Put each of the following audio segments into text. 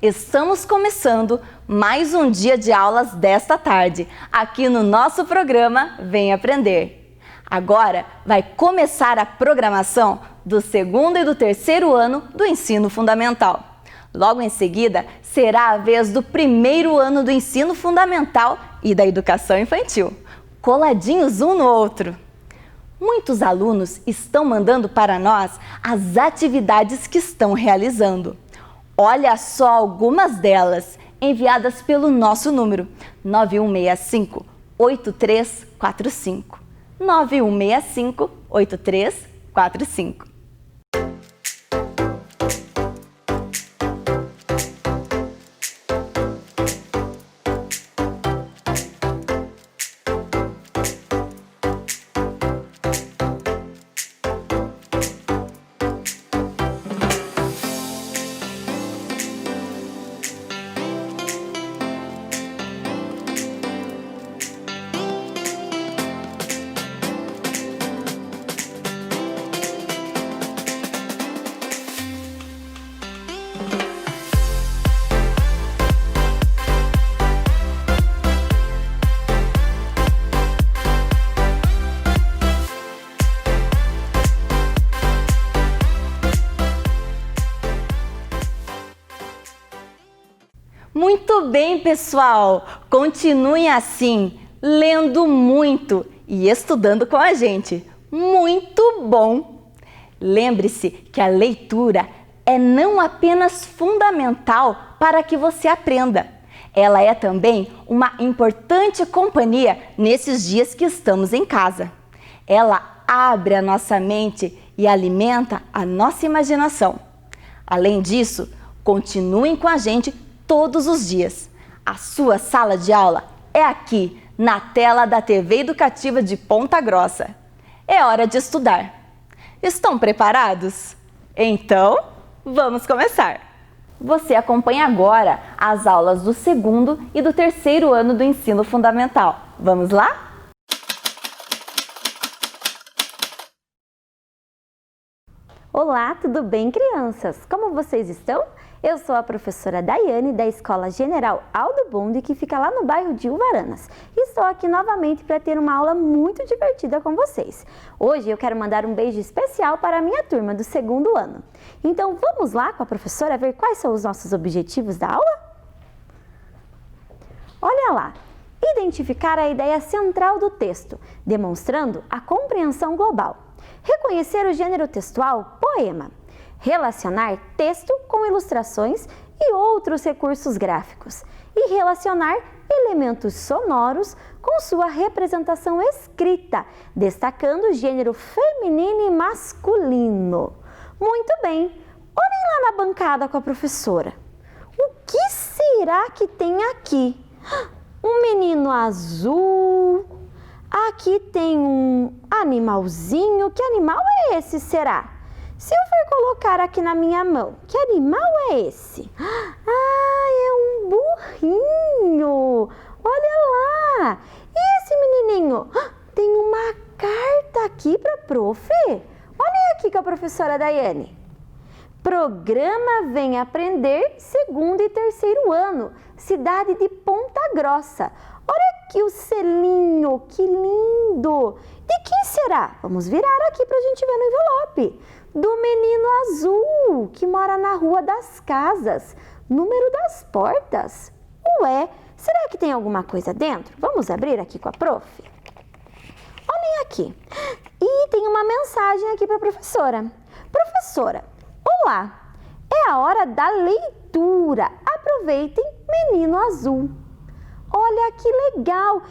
Estamos começando mais um dia de aulas desta tarde, aqui no nosso programa Vem Aprender. Agora vai começar a programação do segundo e do terceiro ano do ensino fundamental. Logo em seguida, será a vez do primeiro ano do ensino fundamental e da educação infantil, coladinhos um no outro. Muitos alunos estão mandando para nós as atividades que estão realizando. Olha só algumas delas, enviadas pelo nosso número 9165-8345. 9165-8345. Muito bem, pessoal! Continuem assim, lendo muito e estudando com a gente. Muito bom! Lembre-se que a leitura é não apenas fundamental para que você aprenda, ela é também uma importante companhia nesses dias que estamos em casa. Ela abre a nossa mente e alimenta a nossa imaginação. Além disso, continuem com a gente todos os dias. A sua sala de aula é aqui, na tela da TV Educativa de Ponta Grossa. É hora de estudar. Estão preparados? Então, vamos começar! Você acompanha agora as aulas do segundo e do terceiro ano do ensino fundamental. Vamos lá? Olá, tudo bem, crianças? Como vocês estão? Eu sou a professora Daiane, da Escola General Aldo Bonde, que fica lá no bairro de Uvaranas. E estou aqui novamente para ter uma aula muito divertida com vocês. Hoje eu quero mandar um beijo especial para a minha turma do segundo ano. Então vamos lá com a professora ver quais são os nossos objetivos da aula? Olha lá! Identificar a ideia central do texto, demonstrando a compreensão global. Reconhecer o gênero textual poema. Relacionar texto com ilustrações e outros recursos gráficos. E relacionar elementos sonoros com sua representação escrita, destacando o gênero feminino e masculino. Muito bem, olhem lá na bancada com a professora. O que será que tem aqui? Um menino azul. Aqui tem um animalzinho. Que animal é esse, será? Se eu for colocar aqui na minha mão, que animal é esse? Ah, é um burrinho! Olha lá! E esse menininho? Tem uma carta aqui para a prof. Olhem aqui com a professora Daiane. Programa Vem Aprender, segundo e terceiro ano, cidade de Ponta Grossa. Olha aqui o selinho, que lindo! De quem será? Vamos virar aqui para a gente ver no envelope. Do menino azul, que mora na Rua das Casas. Número das portas. Ué, será que tem alguma coisa dentro? Vamos abrir aqui com a prof. Olhem aqui. E tem uma mensagem aqui para a professora. Professora, olá, é a hora da leitura. Aproveitem, menino azul. Olha que legal.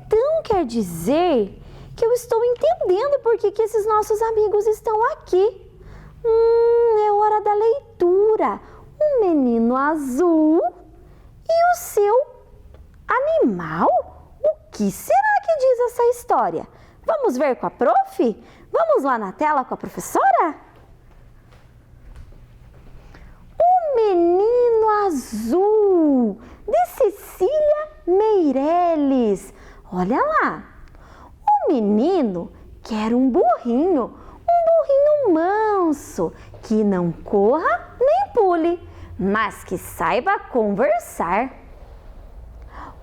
Então quer dizer que eu estou entendendo por que esses nossos amigos estão aqui. É hora da leitura. Um menino azul e o seu animal? O que será que diz essa história? Vamos ver com a prof? Vamos lá na tela com a professora? O menino azul, de Cecília Meireles. Olha lá. O menino quer um burrinho manso, que não corra nem pule, mas que saiba conversar.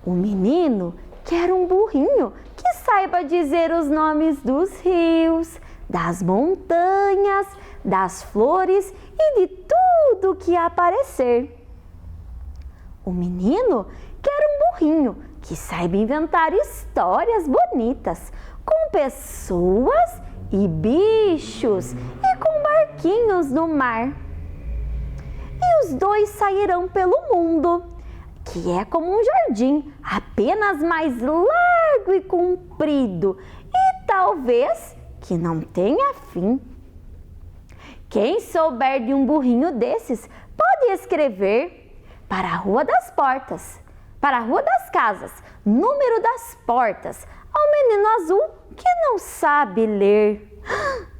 O menino quer um burrinho que saiba dizer os nomes dos rios, das montanhas, das flores e de tudo que aparecer. O menino quer um burrinho que saiba inventar histórias bonitas com pessoas e bichos e com barquinhos no mar. E os dois sairão pelo mundo, que é como um jardim, apenas mais largo e comprido e talvez que não tenha fim. Quem souber de um burrinho desses pode escrever para a Rua das Portas, para a Rua das Casas, número das portas, ao menino azul que não sabe ler.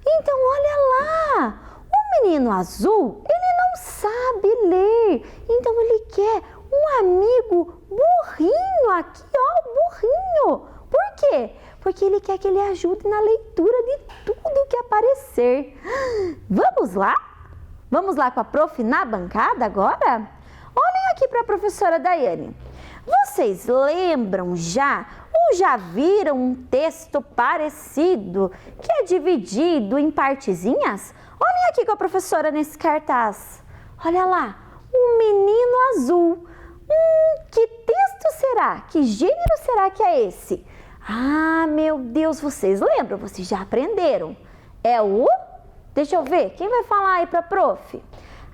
Então olha lá, o menino azul, ele não sabe ler, então ele quer um amigo burrinho aqui, ó, burrinho. Por quê? Porque ele quer que ele ajude na leitura de tudo que aparecer. Vamos lá? Vamos lá com a prof na bancada agora? Olhem aqui para a professora Daiane. Vocês lembram já ou já viram um texto parecido que é dividido em partezinhas? Olhem aqui com a professora nesse cartaz. Olha lá, um menino azul. Que texto será? Que gênero será que é esse? Ah, meu Deus, vocês lembram? Vocês já aprenderam. É o... Deixa eu ver, quem vai falar aí para a prof?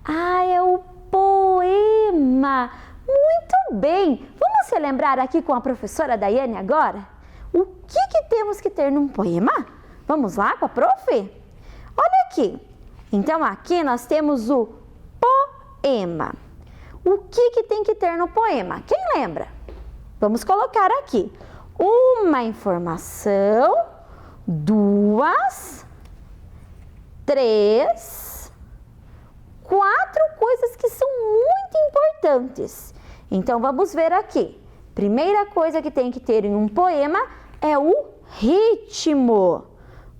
Ah, é o poema. Muito bem. Vamos relembrar aqui com a professora Daiane agora? O que temos que ter num poema? Vamos lá com a prof? Olha aqui. Então, aqui nós temos o poema. O que tem que ter no poema? Quem lembra? Vamos colocar aqui. Uma informação, 2, 3, 4 coisas que são muito importantes. Então, vamos ver aqui. Primeira coisa que tem que ter em um poema é o ritmo.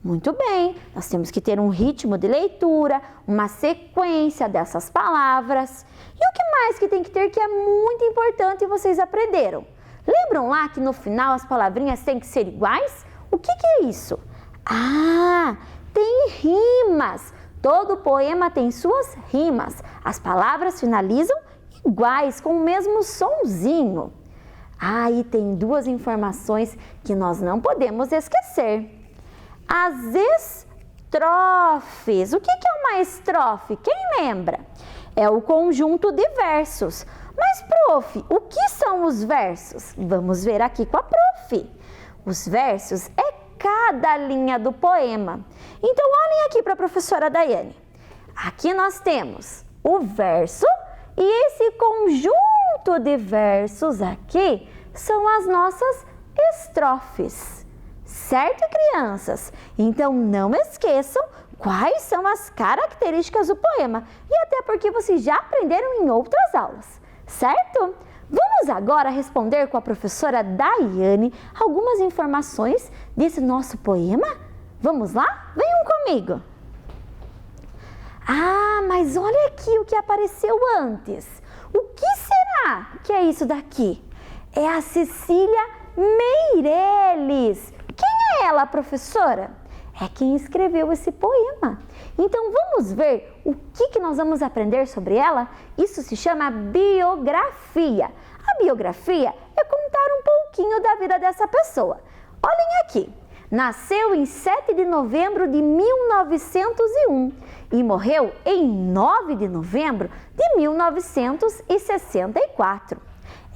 Muito bem, nós temos que ter um ritmo de leitura, uma sequência dessas palavras. E o que mais que tem que ter que é muito importante e vocês aprenderam? Lembram lá que no final as palavrinhas têm que ser iguais? O que é isso? Ah, tem rimas. Todo poema tem suas rimas. As palavras finalizam iguais, com o mesmo sonzinho. Ah, e tem 2 informações que nós não podemos esquecer. As estrofes. O que é uma estrofe? Quem lembra? É o conjunto de versos. Mas, prof, o que são os versos? Vamos ver aqui com a prof. Os versos é cada linha do poema. Então, olhem aqui para a professora Daiane. Aqui nós temos o verso e esse conjunto de versos aqui são as nossas estrofes. Certo, crianças? Então, não esqueçam quais são as características do poema e até porque vocês já aprenderam em outras aulas, certo? Vamos agora responder com a professora Daiane algumas informações desse nosso poema? Vamos lá? Venham comigo! Ah, mas olha aqui o que apareceu antes. O que será que é isso daqui? É a Cecília Meireles. Quem é ela, professora? É quem escreveu esse poema. Então, vamos ver o que nós vamos aprender sobre ela? Isso se chama biografia. A biografia é contar um pouquinho da vida dessa pessoa. Olhem aqui. Nasceu em 7 de novembro de 1901 e morreu em 9 de novembro de 1964.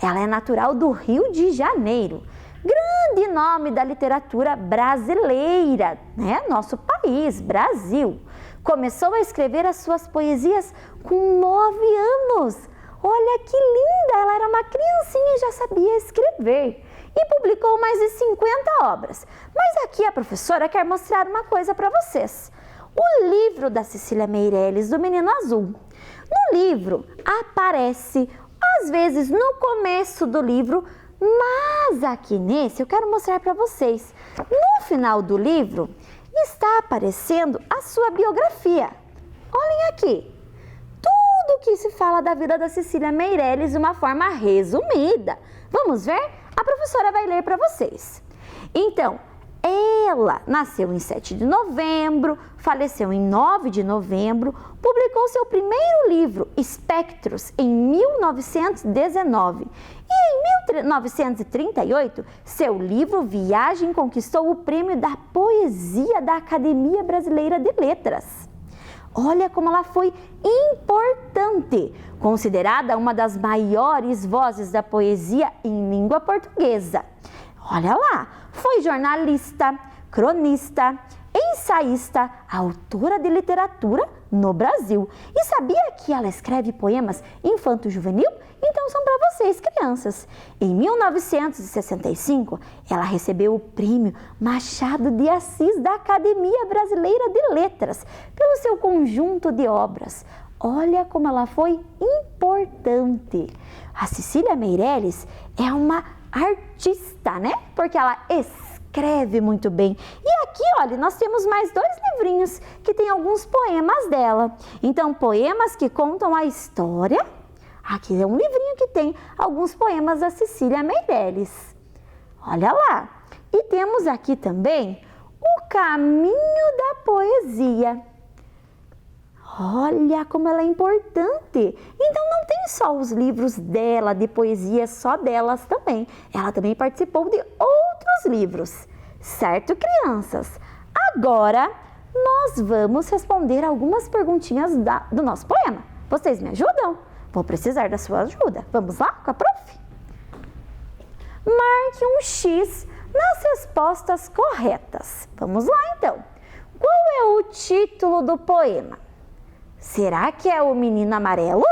Ela é natural do Rio de Janeiro. Grande nome da literatura brasileira, né? Nosso país, Brasil. Começou a escrever as suas poesias com 9 anos. Olha que linda! Ela era uma criancinha e já sabia escrever. E publicou mais de 50 obras. Mas aqui a professora quer mostrar uma coisa para vocês. O livro da Cecília Meireles, do Menino Azul. No livro aparece, às vezes, no começo do livro, mas aqui nesse eu quero mostrar para vocês. No final do livro está aparecendo a sua biografia. Olhem aqui. Tudo tudo que se fala da vida da Cecília Meirelles de uma forma resumida. Vamos ver? A professora vai ler para vocês. Então, ela nasceu em 7 de novembro, faleceu em 9 de novembro, publicou seu primeiro livro, Espectros, em 1919. E em 1938, seu livro Viagem conquistou o prêmio da Poesia da Academia Brasileira de Letras. Olha como ela foi importante, considerada uma das maiores vozes da poesia em língua portuguesa. Olha lá, foi jornalista, cronista, ensaísta, autora de literatura no Brasil. E sabia que ela escreve poemas infanto-juvenil? Então são para vocês, crianças. Em 1965, ela recebeu o prêmio Machado de Assis da Academia Brasileira de Letras pelo seu conjunto de obras. Olha como ela foi importante. A Cecília Meirelles é uma artista, né? Porque ela escreve muito bem. E aqui, olha, nós temos mais 2 livrinhos que tem alguns poemas dela. Então, poemas que contam a história. Aqui é um livrinho que tem alguns poemas da Cecília Meirelles. Olha lá. E temos aqui também O Caminho da Poesia. Olha como ela é importante. Então não tem só os livros dela, de poesia, só delas também. Ela também participou de outros livros. Certo, crianças? Agora nós vamos responder algumas perguntinhas do nosso poema. Vocês me ajudam? Vou precisar da sua ajuda. Vamos lá com a prof? Marque um X nas respostas corretas. Vamos lá então. Qual é o título do poema? Será que é o menino amarelo?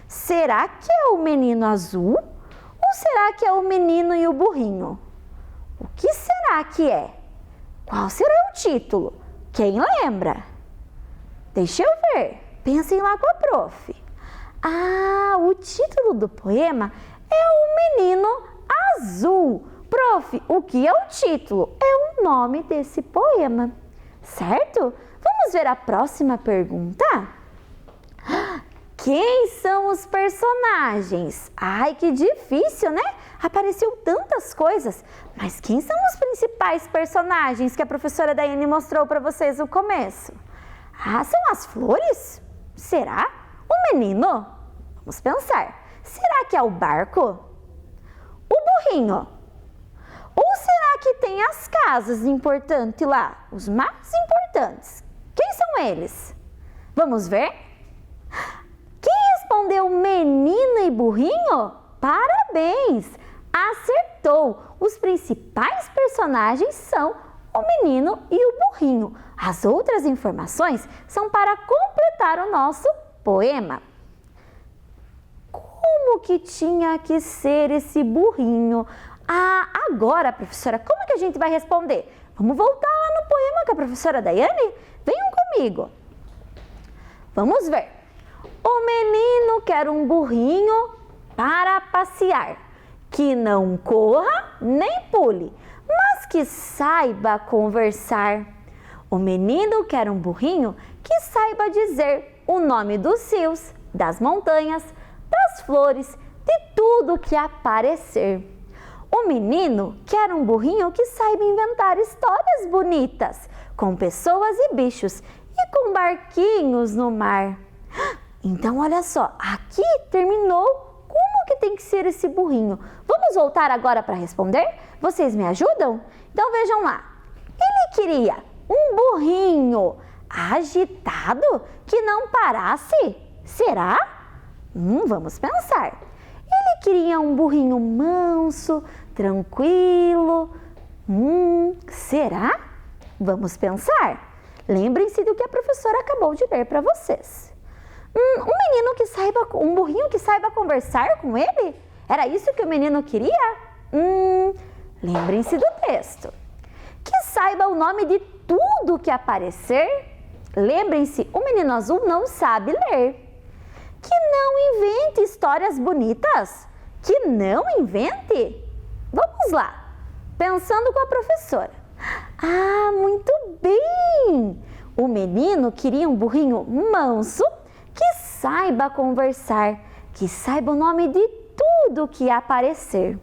Será que é o menino azul? Ou será que é o menino e o burrinho? O que será que é? Qual será o título? Quem lembra? Deixa eu ver. Pensem lá com a prof. Ah, o título do poema é O Menino Azul. Prof, o que é o título? É o nome desse poema, certo? Vamos ver a próxima pergunta? Quem são os personagens? Ai, que difícil, né? Apareceu tantas coisas. Mas quem são os principais personagens que a professora Daiane mostrou para vocês no começo? Ah, são as flores? Será? O menino? Vamos pensar. Será que é o barco? O burrinho? Ou será que tem as casas importantes lá? Os mais importantes? Quem são eles? Vamos ver? Quem respondeu menino e burrinho? Parabéns! Acertou! Os principais personagens são o menino e o burrinho. As outras informações são para completar o nosso poema. Como que tinha que ser esse burrinho? Ah, agora, professora, como que a gente vai responder? Vamos voltar lá no poema com a professora Daiane? Venham comigo. Vamos ver. O menino quer um burrinho para passear, que não corra nem pule, mas que saiba conversar. O menino quer um burrinho que saiba dizer o nome dos rios, das montanhas, das flores, de tudo que aparecer. O menino quer um burrinho que saiba inventar histórias bonitas, com pessoas e bichos e com barquinhos no mar. Então, olha só, aqui terminou como que tem que ser esse burrinho. Vamos voltar agora para responder? Vocês me ajudam? Então, vejam lá. Ele queria um burrinho agitado que não parasse. Será? Vamos pensar. Ele queria um burrinho manso, tranquilo. Será? Vamos pensar. Lembrem-se do que a professora acabou de ler para vocês. Um burrinho que saiba conversar com ele? Era isso que o menino queria? Lembrem-se do texto. Que saiba o nome de tudo que aparecer? Lembrem-se, o menino azul não sabe ler. Que não invente histórias bonitas. Que não invente? Vamos lá, pensando com a professora. Ah, muito bem! O menino queria um burrinho manso que saiba conversar, que saiba o nome de tudo que aparecer.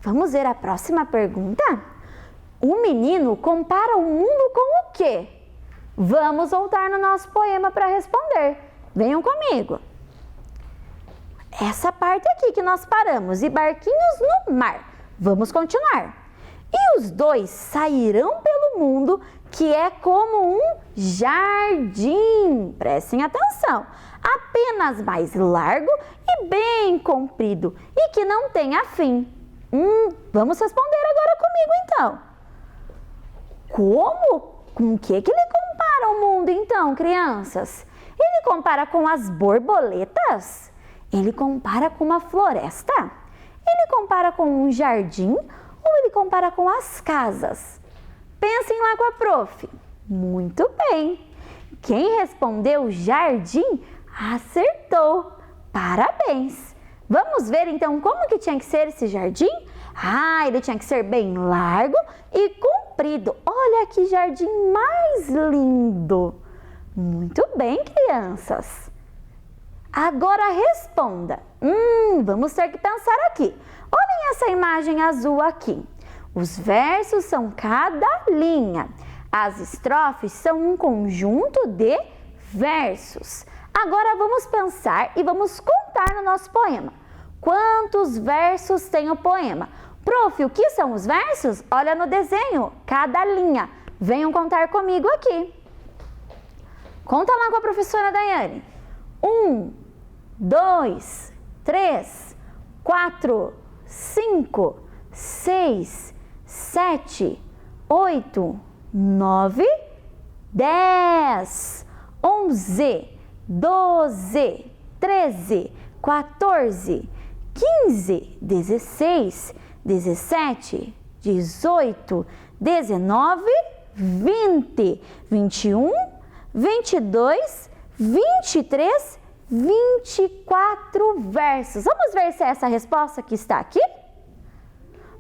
Vamos ver a próxima pergunta? O menino compara o mundo com o quê? Vamos voltar no nosso poema para responder. Venham comigo. Essa parte aqui que nós paramos, e barquinhos no mar. Vamos continuar. E os dois sairão pelo mundo, que é como um jardim. Prestem atenção. Apenas mais largo e bem comprido, e que não tenha fim. Vamos responder agora comigo então. Como? Com o que ele compara o mundo então, crianças? Ele compara com as borboletas? Ele compara com uma floresta? Ele compara com um jardim? Ou ele compara com as casas? Pensem lá com a prof. Muito bem. Quem respondeu jardim acertou. Parabéns. Vamos ver então como que tinha que ser esse jardim? Ele tinha que ser bem largo e comprido. Olha que jardim mais lindo. Muito bem, crianças. Agora responda. Vamos ter que pensar aqui. Olhem essa imagem azul aqui. Os versos são cada linha. As estrofes são um conjunto de versos. Agora vamos pensar e vamos contar no nosso poema. Quantos versos tem o poema? Prof, o que são os versos? Olha no desenho, cada linha. Venham contar comigo aqui. Conta lá com a professora Daiane. 1, 2, 3, 4, 5, 6, 7, 8, 9, 10, 11, 12, 13, 14, 15, 16, 17, 18, 19, 20, 21, 22, 23, 24 versos. Vamos ver se é essa resposta que está aqui?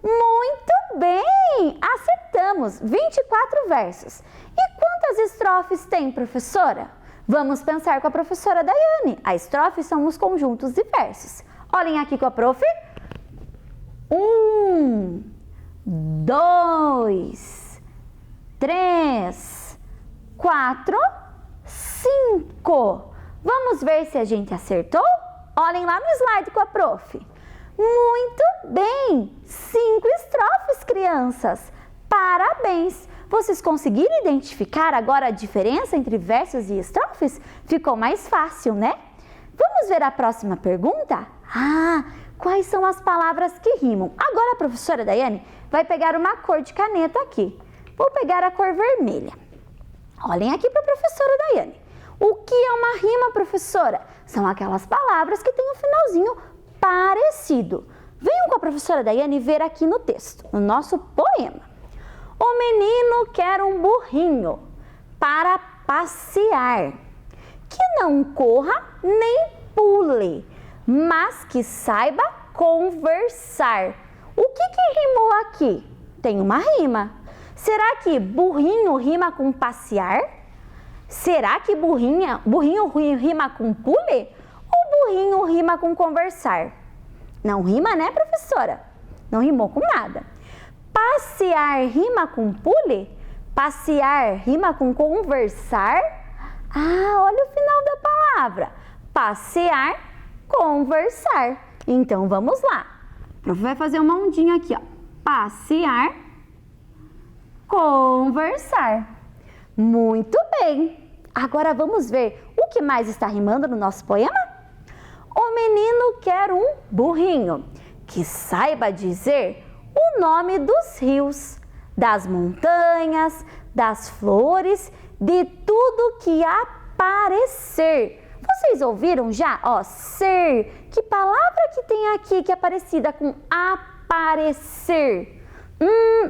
Muito bem! Acertamos! 24 versos. E quantas estrofes tem, professora? Vamos pensar com a professora Daiane. As estrofes são os conjuntos de versos. Olhem aqui com a prof. 1, 2, 3, 4, 5. Vamos ver se a gente acertou? Olhem lá no slide com a prof. Muito bem! 5 estrofes, crianças! Parabéns! Vocês conseguiram identificar agora a diferença entre versos e estrofes? Ficou mais fácil, né? Vamos ver a próxima pergunta? Quais são as palavras que rimam? Agora a professora Daiane vai pegar uma cor de caneta aqui. Vou pegar a cor vermelha. Olhem aqui para a professora Daiane. O que é uma rima, professora? São aquelas palavras que têm um finalzinho parecido. Venham com a professora Daiane ver aqui no texto, no nosso poema. O menino quer um burrinho para passear, que não corra nem pule, mas que saiba conversar. O que rimou aqui? Tem uma rima. Será que burrinho rima com passear? Será que burrinho rima com pule? Ou burrinho rima com conversar? Não rima, né, professora? Não rimou com nada. Passear rima com pule? Passear rima com conversar? Olha o final da palavra. Passear, conversar. Então, vamos lá. O prof vai fazer uma ondinha aqui, ó. Passear, conversar. Muito bem. Agora vamos ver o que mais está rimando no nosso poema? O menino quer um burrinho que saiba dizer o nome dos rios, das montanhas, das flores, de tudo que aparecer. Vocês ouviram já? Ser. Que palavra que tem aqui que é parecida com aparecer?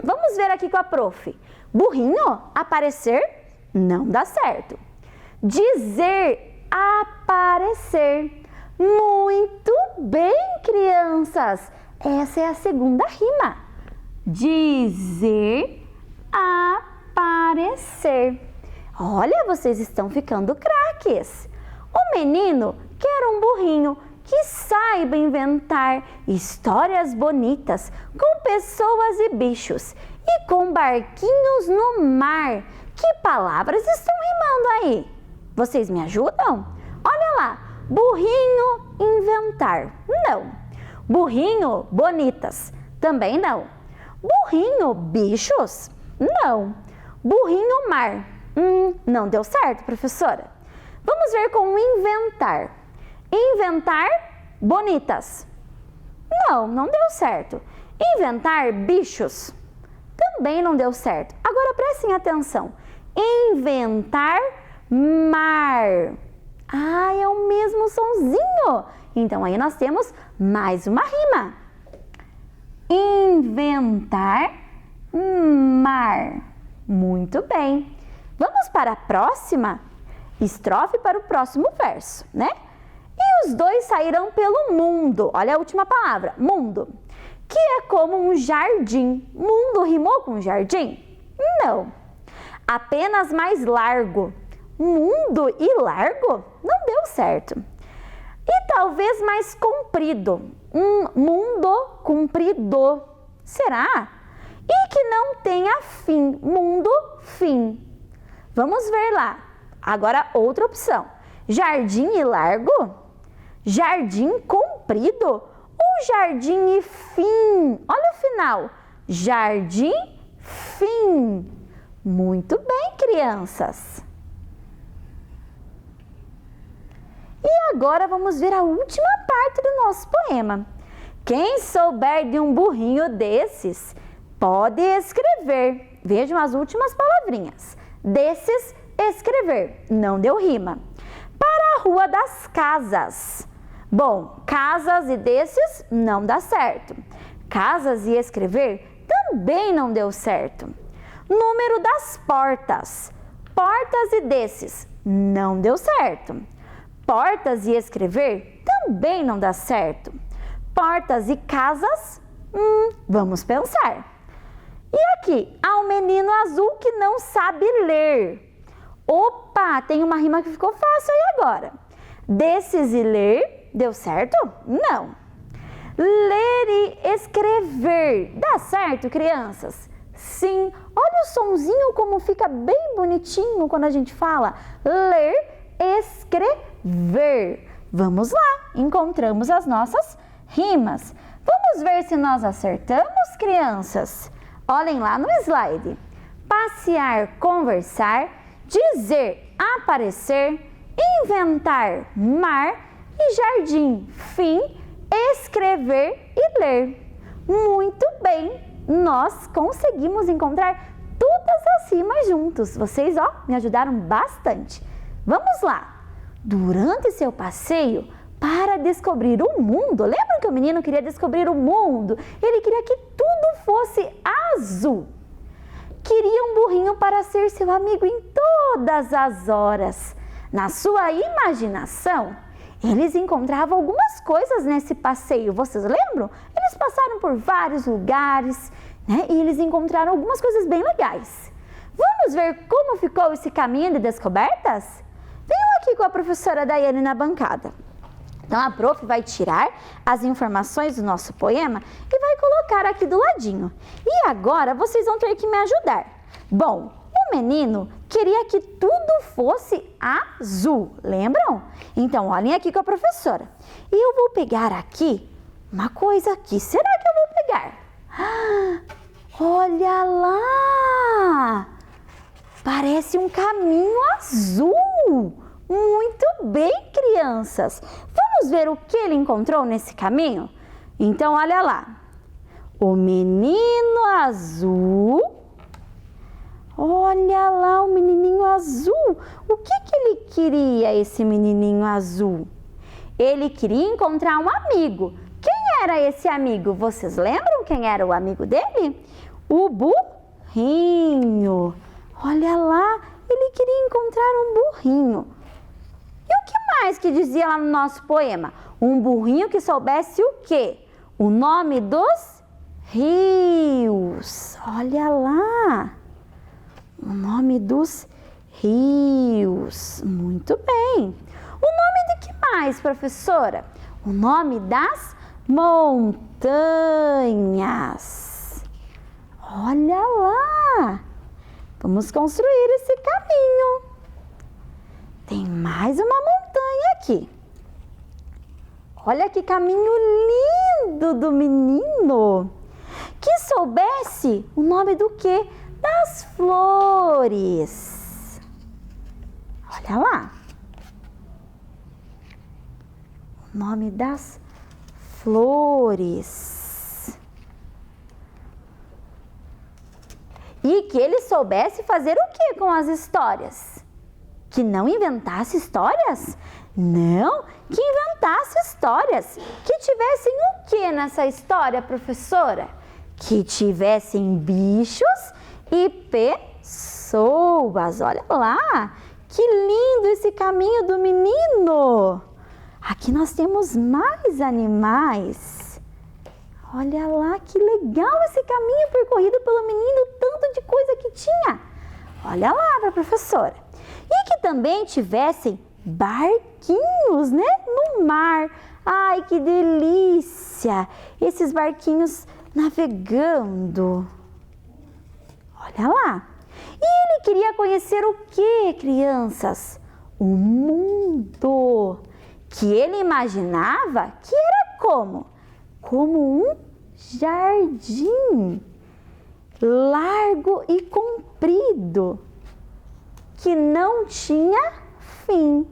Vamos ver aqui com a prof. Burrinho, aparecer, não dá certo. Dizer, aparecer. Muito bem, crianças. Essa é a segunda rima. Dizer, aparecer. Olha, vocês estão ficando craques. O menino quer um burrinho que saiba inventar histórias bonitas com pessoas e bichos e com barquinhos no mar. Que palavras estão rimando aí? Vocês me ajudam? Olha lá, burrinho, inventar. Não. Burrinho, bonitas. Também não. Burrinho, bichos. Não. Burrinho, mar. Não deu certo, professora. Vamos ver com inventar. Inventar, bonitas. Não deu certo. Inventar, bichos. Também não deu certo. Agora prestem atenção. Inventar, mar. É o mesmo sonzinho. Então aí nós temos mais uma rima. Inventar, mar. Muito bem. Vamos para a próxima estrofe, para o próximo verso, né? E os dois sairão pelo mundo. Olha a última palavra, mundo. Que é como um jardim. Mundo rimou com jardim? Não. Apenas mais largo. Mundo e largo? Não deu certo. E talvez mais comprido. Mundo comprido. Será? E que não tenha fim. Mundo, fim. Vamos ver lá. Agora outra opção. Jardim e largo? Jardim comprido? Ou jardim e fim? Olha o final. Jardim, fim. Muito bem, crianças. E agora vamos ver a última parte do nosso poema. Quem souber de um burrinho desses, pode escrever. Vejam as últimas palavrinhas. Desses, escrever. Não deu rima. Para a Rua das Casas. Bom, casas e desses não dá certo. Casas e escrever também não deu certo. Número das portas. Portas e desses não deu certo. Portas e escrever também não dá certo. Portas e casas, vamos pensar. E aqui, há um menino azul que não sabe ler. Opa, tem uma rima que ficou fácil aí agora. Desses e ler, deu certo? Não. Ler e escrever, dá certo, crianças? Sim, olha o sonzinho como fica bem bonitinho quando a gente fala ler, escrever. Vamos lá, encontramos as nossas rimas. Vamos ver se nós acertamos, crianças? Olhem lá no slide. Passear, conversar, dizer, aparecer, inventar, mar e jardim, fim, escrever e ler. Muito bem, nós conseguimos encontrar todas as rimas juntos. Vocês, me ajudaram bastante. Vamos lá. Durante seu passeio para descobrir o mundo, lembram que o menino queria descobrir o mundo? Ele queria que tudo fosse azul. Queria um burrinho para ser seu amigo em todas as horas. Na sua imaginação, eles encontravam algumas coisas nesse passeio. Vocês lembram? Eles passaram por vários lugares, né? E eles encontraram algumas coisas bem legais. Vamos ver como ficou esse caminho de descobertas? Venham aqui com a professora Daiane na bancada. Então, a prof vai tirar as informações do nosso poema e vai colocar aqui do ladinho. E agora, vocês vão ter que me ajudar. Bom, o menino queria que tudo fosse azul, lembram? Então, olhem aqui com a professora. E eu vou pegar aqui uma coisa aqui. Será que eu vou pegar? Olha lá! Parece um caminho azul. Muito bem, crianças. Vamos ver o que ele encontrou nesse caminho? Então, olha lá. O menino azul. Olha lá o menininho azul. O que ele queria, esse menininho azul? Ele queria encontrar um amigo. Quem era esse amigo? Vocês lembram quem era o amigo dele? O burrinho. Olha lá, ele queria encontrar um burrinho. E o que mais que dizia lá no nosso poema? Um burrinho que soubesse o quê? O nome dos rios. Olha lá. O nome dos rios. Muito bem. O nome de mais, professora? O nome das montanhas. Olha lá! Vamos construir esse caminho. Tem mais uma montanha aqui. Olha que caminho lindo do menino. Que soubesse o nome do quê? Das flores. Olha lá. O nome das flores. E que ele soubesse fazer o que com as histórias? Que não inventasse histórias? Não, que inventasse histórias. Que tivessem o que nessa história, professora? Que tivessem bichos e pessoas. Olha lá, que lindo esse caminho do menino. Aqui nós temos mais animais. Olha lá, que legal esse caminho percorrido pelo menino, tanto de coisa que tinha. Olha lá para a professora. E que também tivessem barquinhos, né, no mar. Ai, que delícia! Esses barquinhos navegando. Olha lá. E ele queria conhecer o que, crianças? O mundo. Que ele imaginava que era como? Como um jardim largo e comprido, que não tinha fim.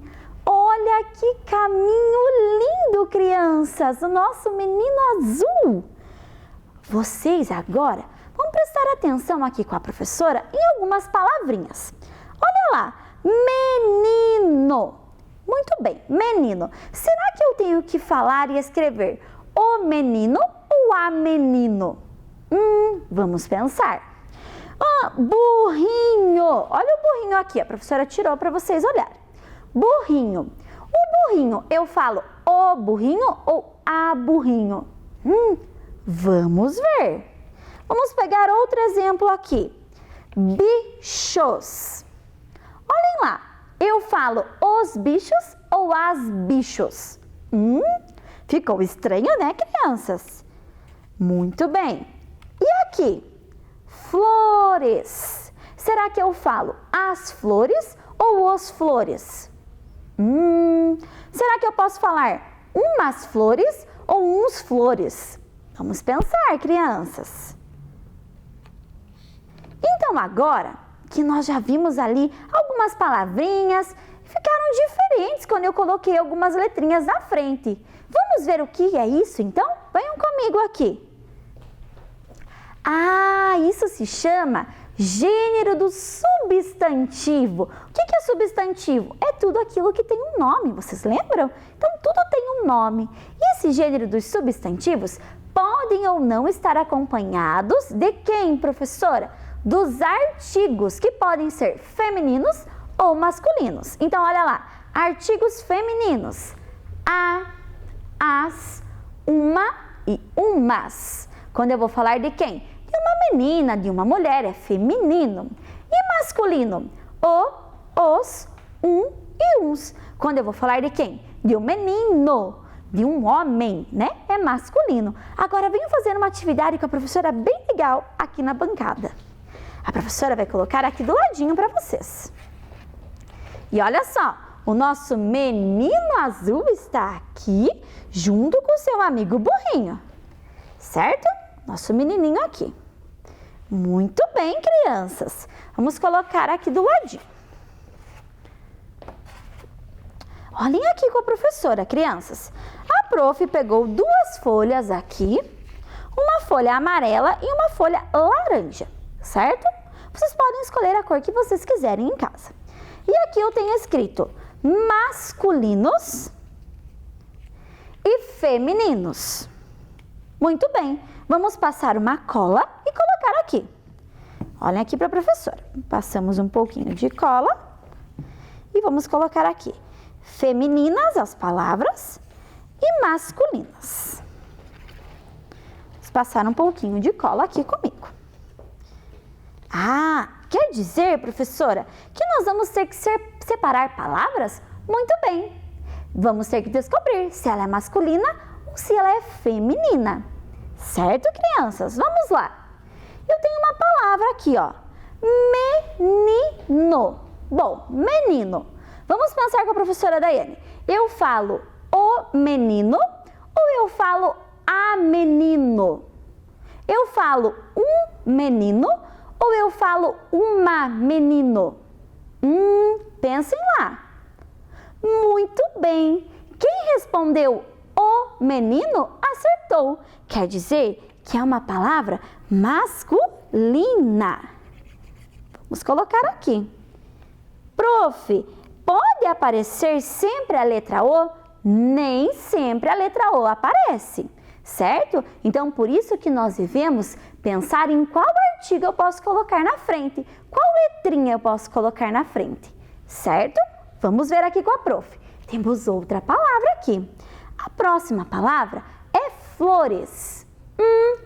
Olha que caminho lindo, crianças! O nosso menino azul. Vocês agora vão prestar atenção aqui com a professora em algumas palavrinhas. Olha lá, menino. Muito bem, menino. Será que eu tenho que falar e escrever o menino ou a menino? Vamos pensar. Burrinho. Olha o burrinho aqui, a professora tirou para vocês olharem. Burrinho. O burrinho, eu falo o burrinho ou a burrinho? Vamos ver. Vamos pegar outro exemplo aqui. Bichos. Olhem lá, eu falo os bichos ou as bichos? Ficou estranho, né, crianças? Muito bem. E aqui? Flores. Será que eu falo as flores ou os flores? Será que eu posso falar umas flores ou uns flores? Vamos pensar, crianças. Então, agora que nós já vimos ali algumas palavrinhas, ficaram diferentes quando eu coloquei algumas letrinhas na frente. Vamos ver o que é isso, então? Venham comigo aqui. Isso se chama gênero do substantivo. O que é substantivo? É tudo aquilo que tem um nome, vocês lembram? Então, tudo tem um nome. E esse gênero dos substantivos podem ou não estar acompanhados de quem, professora? Dos artigos, que podem ser femininos ou masculinos. Então, olha lá, artigos femininos. A, as, uma e umas. Quando eu vou falar de quem? De uma menina, de uma mulher, é feminino. E masculino? O, os, um e uns. Quando eu vou falar de quem? De um menino, de um homem, né? É masculino. Agora, venho fazer uma atividade com a professora bem legal aqui na bancada. A professora vai colocar aqui do ladinho para vocês. E olha só, o nosso menino azul está aqui junto com o seu amigo burrinho, certo? Nosso menininho aqui. Muito bem, crianças. Vamos colocar aqui do ladinho. Olhem aqui com a professora, crianças. A prof pegou duas folhas aqui, uma folha amarela e uma folha laranja, certo? Vocês podem escolher a cor que vocês quiserem em casa. E aqui eu tenho escrito masculinos e femininos. Muito bem, vamos passar uma cola e colocar aqui. Olhem aqui para a professora. Passamos um pouquinho de cola e vamos colocar aqui. Femininas, as palavras, e masculinas. Vamos passar um pouquinho de cola aqui comigo. Quer dizer, professora, que nós vamos ter que separar palavras? Muito bem. Vamos ter que descobrir se ela é masculina ou se ela é feminina. Certo, crianças? Vamos lá. Eu tenho uma palavra aqui, ó. Menino. Bom, menino. Vamos pensar com a professora Daiane. Eu falo o menino ou eu falo a menino? Eu falo um menino ou eu falo uma menino? Pensem lá. Muito bem. Quem respondeu o menino acertou. Quer dizer que é uma palavra masculina. Vamos colocar aqui. Prof, pode aparecer sempre a letra O? Nem sempre a letra O aparece, certo? Então, por isso que nós devemos pensar em qual artigo eu posso colocar na frente, qual letrinha eu posso colocar na frente, certo? Vamos ver aqui com a prof. Temos outra palavra aqui. A próxima palavra é flores.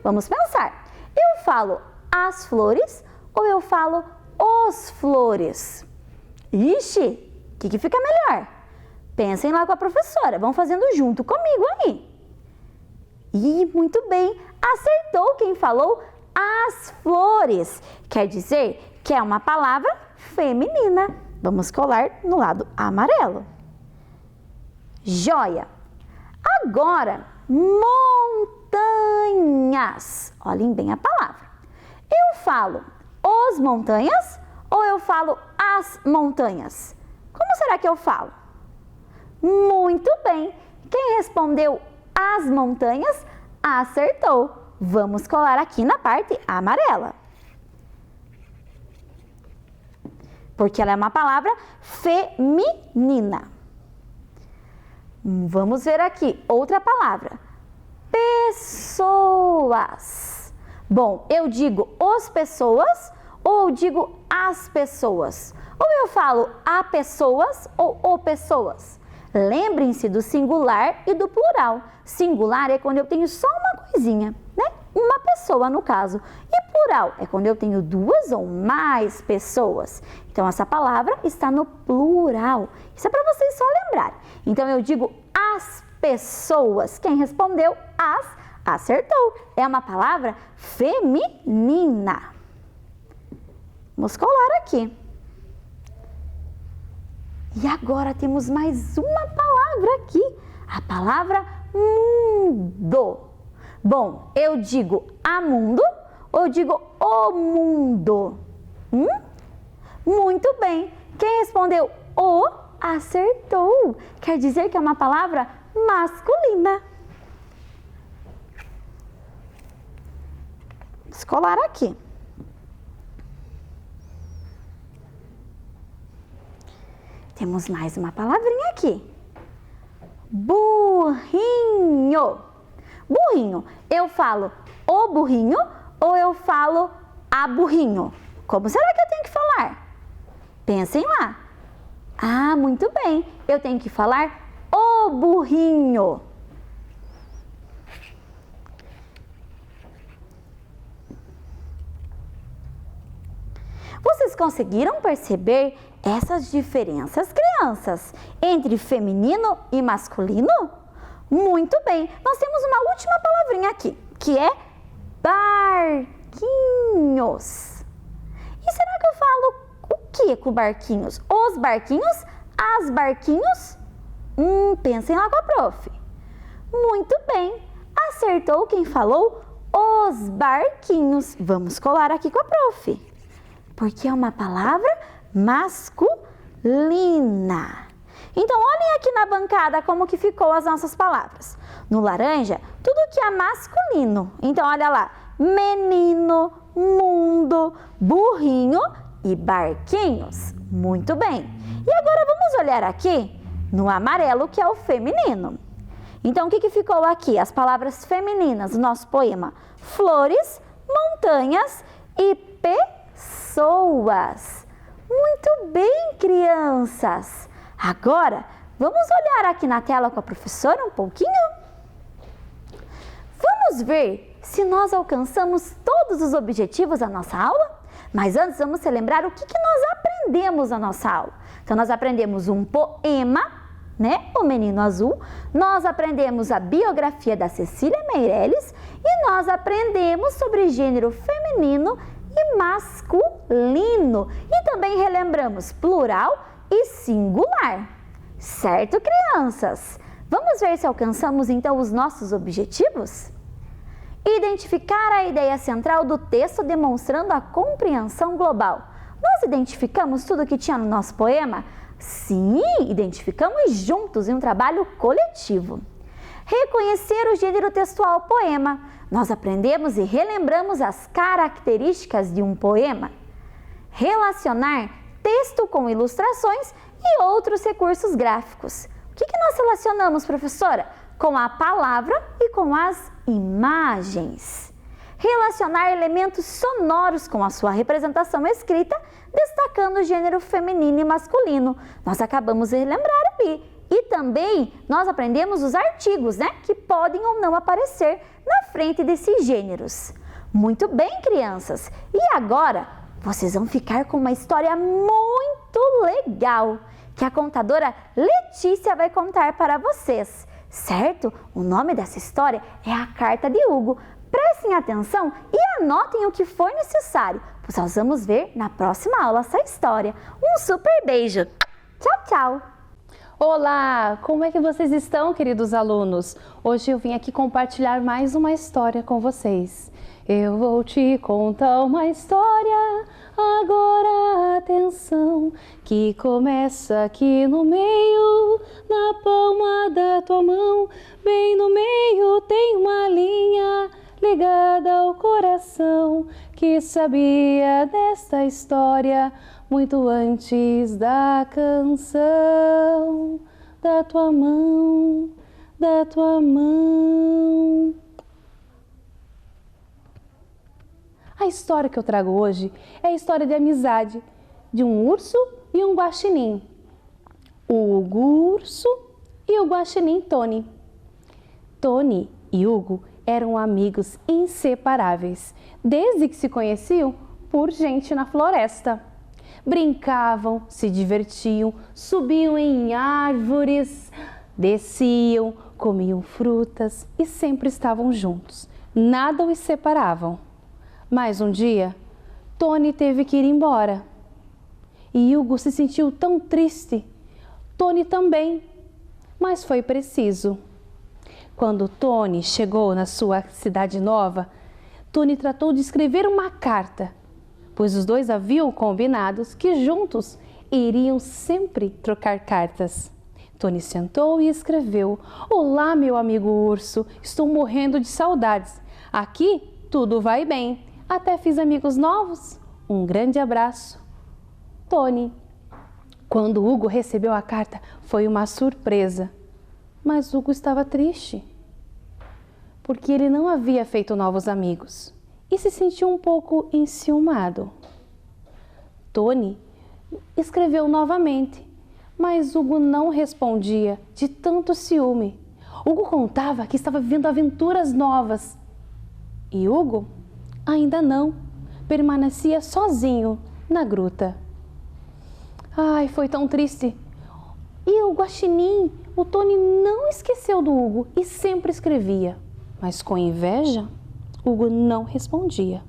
Vamos pensar. Eu falo as flores ou eu falo os flores? Ixi, o que fica melhor? Pensem lá com a professora, vão fazendo junto comigo aí. E muito bem, acertou quem falou as flores. Quer dizer que é uma palavra feminina. Vamos colar no lado amarelo. Joia. Agora, montanhas. Olhem bem a palavra. Eu falo os montanhas ou eu falo as montanhas? Como será que eu falo? Muito bem. Quem respondeu as montanhas acertou. Vamos colar aqui na parte amarela. Porque ela é uma palavra feminina. Vamos ver aqui outra palavra. Pessoas. Bom, eu digo os pessoas ou eu digo as pessoas? Ou eu falo a pessoas ou o pessoas? Lembrem-se do singular e do plural. Singular é quando eu tenho só uma coisinha, né? Uma pessoa no caso. E plural é quando eu tenho duas ou mais pessoas. Então, essa palavra está no plural. Isso é para vocês só lembrarem. Então, eu digo as pessoas. Quem respondeu as, acertou. É uma palavra feminina. Vamos colar aqui. E agora temos mais uma palavra aqui. A palavra mundo. Bom, eu digo amundo ou eu digo o mundo? Muito bem. Quem respondeu o, acertou. Quer dizer que é uma palavra masculina. Vamos colar aqui. Temos mais uma palavrinha aqui. Burrinho. Burrinho. Eu falo o burrinho ou eu falo a burrinho? Como será que eu tenho que falar? Pensem lá. Ah, muito bem. Eu tenho que falar o burrinho. Vocês conseguiram perceber essas diferenças, crianças, entre feminino e masculino? Muito bem. Nós temos uma última palavrinha aqui, que é barquinhos. E será que eu falo o que com barquinhos? Os barquinhos? As barquinhos? Pensem lá com a prof. Muito bem. Acertou quem falou os barquinhos. Vamos colar aqui com a prof. Porque é uma palavra masculina. Então, olhem aqui na bancada como que ficou as nossas palavras. No laranja, tudo que é masculino. Então, olha lá. Menino, mundo, burrinho e barquinhos. Muito bem. E agora vamos olhar aqui no amarelo, que é o feminino. Então, o que ficou aqui? As palavras femininas do nosso poema. Flores, montanhas e pessoas. Muito bem, crianças. Agora, vamos olhar aqui na tela com a professora um pouquinho? Vamos ver se nós alcançamos todos os objetivos da nossa aula? Mas antes, vamos relembrar o que nós aprendemos na nossa aula. Então, nós aprendemos um poema, né? O Menino Azul. Nós aprendemos a biografia da Cecília Meirelles e nós aprendemos sobre gênero feminino e masculino. E também relembramos plural e singular. Certo, crianças? Vamos ver se alcançamos então os nossos objetivos? Identificar a ideia central do texto demonstrando a compreensão global. Nós identificamos tudo que tinha no nosso poema? Sim, identificamos juntos em um trabalho coletivo. Reconhecer o gênero textual poema. Nós aprendemos e relembramos as características de um poema. Relacionar texto com ilustrações e outros recursos gráficos. O que nós relacionamos, professora? Com a palavra e com as imagens. Relacionar elementos sonoros com a sua representação escrita, destacando o gênero feminino e masculino. Nós acabamos de lembrar ali. E também nós aprendemos os artigos, né, que podem ou não aparecer na frente desses gêneros. Muito bem, crianças. E agora, vocês vão ficar com uma história muito legal que a contadora Letícia vai contar para vocês. Certo? O nome dessa história é A Carta de Hugo. Prestem atenção e anotem o que for necessário, pois nós vamos ver na próxima aula essa história. Um super beijo! Tchau, tchau! Olá! Como é que vocês estão, queridos alunos? Hoje eu vim aqui compartilhar mais uma história com vocês. Eu vou te contar uma história, agora atenção, que começa aqui no meio, na palma da tua mão. Bem no meio tem uma linha ligada ao coração, que sabia desta história muito antes da canção. Da tua mão, da tua mão. A história que eu trago hoje é a história de amizade de um urso e um guaxinim. O Hugo Urso e o guaxinim Tony. Tony e Hugo eram amigos inseparáveis, desde que se conheciam por gente na floresta. Brincavam, se divertiam, subiam em árvores, desciam, comiam frutas e sempre estavam juntos. Nada os separavam. Mas um dia, Tony teve que ir embora. E Hugo se sentiu tão triste. Tony também. Mas foi preciso. Quando Tony chegou na sua cidade nova, Tony tratou de escrever uma carta, pois os dois haviam combinado que juntos iriam sempre trocar cartas. Tony sentou e escreveu: Olá, meu amigo urso, estou morrendo de saudades. Aqui tudo vai bem. Até fiz amigos novos. Um grande abraço. Tony. Quando Hugo recebeu a carta, foi uma surpresa. Mas Hugo estava triste, porque ele não havia feito novos amigos e se sentiu um pouco enciumado. Tony escreveu novamente, mas Hugo não respondia de tanto ciúme. Hugo contava que estava vivendo aventuras novas e Hugo ainda não, permanecia sozinho na gruta. Ai, foi tão triste. E o guaxinim, o Tony, não esqueceu do Hugo e sempre escrevia. Mas com inveja, Hugo não respondia.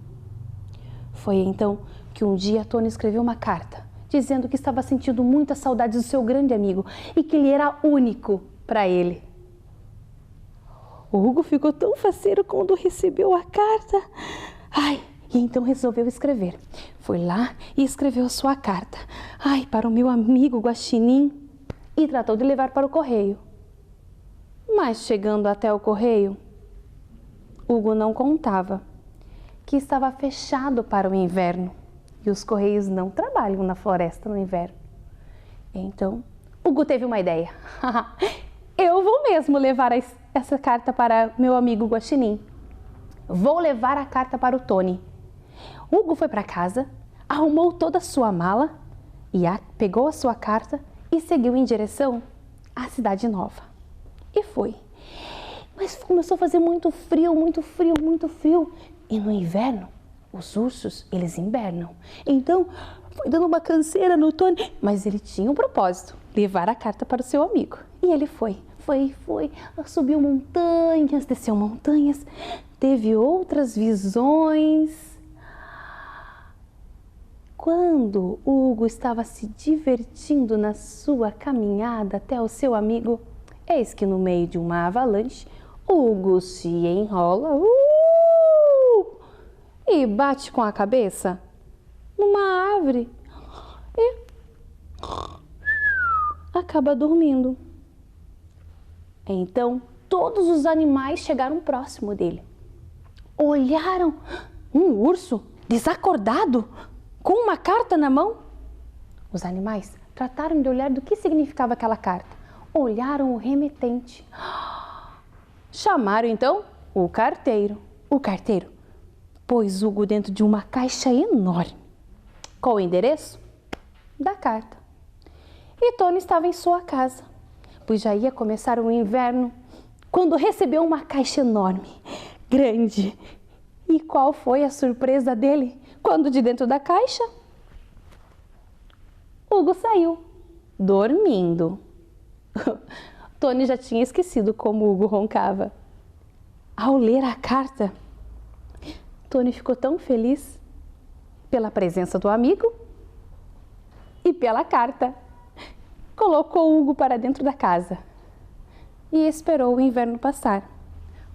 Foi então que um dia Tony escreveu uma carta, dizendo que estava sentindo muita saudade do seu grande amigo e que ele era único para ele. O Hugo ficou tão faceiro quando recebeu a carta. Ai, e então resolveu escrever. Foi lá e escreveu a sua carta. Ai, para o meu amigo Guaxinim. E tratou de levar para o correio. Mas chegando até o correio, Hugo não contava que estava fechado para o inverno. E os correios não trabalham na floresta no inverno. Então, Hugo teve uma ideia. Eu vou mesmo levar essa carta para meu amigo Guaxinim. Vou levar a carta para o Tony. Hugo foi para casa, arrumou toda a sua mala e pegou a sua carta e seguiu em direção à cidade nova. E foi. Mas começou a fazer muito frio, muito frio, muito frio. E no inverno, os ursos, eles invernam. Então, foi dando uma canseira no Tony, mas ele tinha um propósito, levar a carta para o seu amigo. E ele foi, subiu montanhas, desceu montanhas, teve outras visões. Quando Hugo estava se divertindo na sua caminhada até o seu amigo, eis que no meio de uma avalanche, Hugo se enrola e bate com a cabeça numa árvore e acaba dormindo. Então, todos os animais chegaram próximo dele. Olharam um urso desacordado com uma carta na mão. Os animais trataram de olhar do que significava aquela carta. Olharam o remetente. Chamaram então o carteiro. O carteiro pôs Hugo dentro de uma caixa enorme. Qual o endereço? Da carta. E Tony estava em sua casa, pois já ia começar o inverno, quando recebeu uma caixa enorme, grande. E qual foi a surpresa dele quando de dentro da caixa, Hugo saiu, dormindo. Tony já tinha esquecido como Hugo roncava. Ao ler a carta, Tony ficou tão feliz pela presença do amigo e pela carta. Colocou Hugo para dentro da casa e esperou o inverno passar,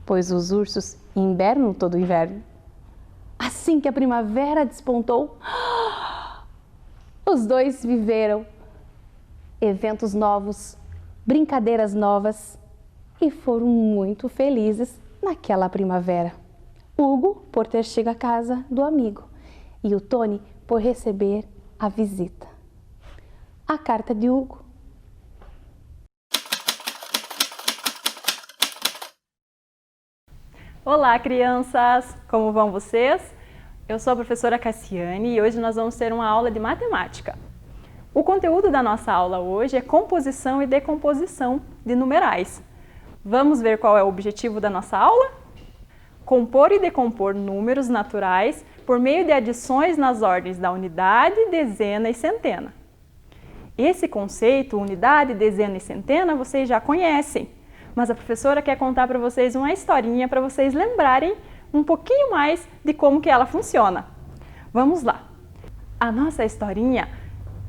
pois os ursos hibernam todo o inverno. Assim que a primavera despontou, os dois viveram eventos novos, brincadeiras novas e foram muito felizes naquela primavera. Hugo por ter chegado à casa do amigo e o Tony por receber a visita. A carta de Hugo. Olá, crianças! Como vão vocês? Eu sou a professora Cassiane e hoje nós vamos ter uma aula de matemática. O conteúdo da nossa aula hoje é composição e decomposição de numerais. Vamos ver qual é o objetivo da nossa aula? Compor e decompor números naturais por meio de adições nas ordens da unidade, dezena e centena. Esse conceito, unidade, dezena e centena, vocês já conhecem. Mas a professora quer contar para vocês uma historinha para vocês lembrarem um pouquinho mais de como que ela funciona. Vamos lá! A nossa historinha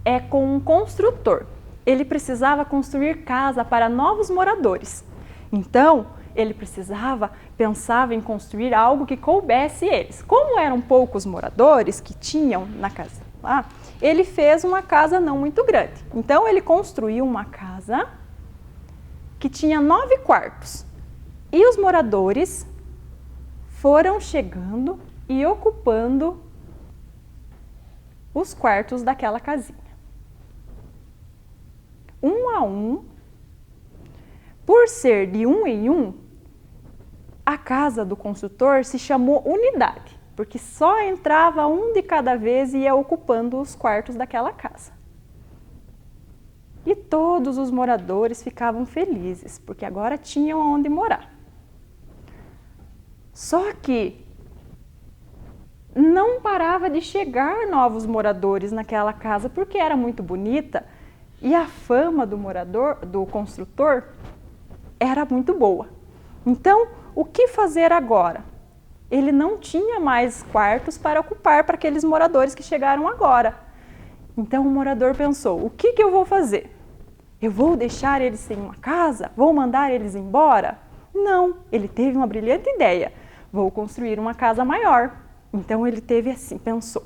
é com um construtor. Ele precisava construir casa para novos moradores. Então, ele pensava em construir algo que coubesse eles. Como eram poucos moradores que tinham na casa lá, ele fez uma casa não muito grande. Então, ele construiu uma casa que tinha 9 quartos. E os moradores foram chegando e ocupando os quartos daquela casinha. Um a um, por ser de um em um, a casa do construtor se chamou unidade, porque só entrava um de cada vez e ia ocupando os quartos daquela casa. E todos os moradores ficavam felizes, porque agora tinham onde morar. Só que não parava de chegar novos moradores naquela casa, porque era muito bonita e a fama do construtor era muito boa. Então, o que fazer agora? Ele não tinha mais quartos para ocupar para aqueles moradores que chegaram agora. Então, o morador pensou, o que eu vou fazer? Eu vou deixar eles sem uma casa? Vou mandar eles embora? Não, ele teve uma brilhante ideia. Vou construir uma casa maior. Então ele teve assim, pensou,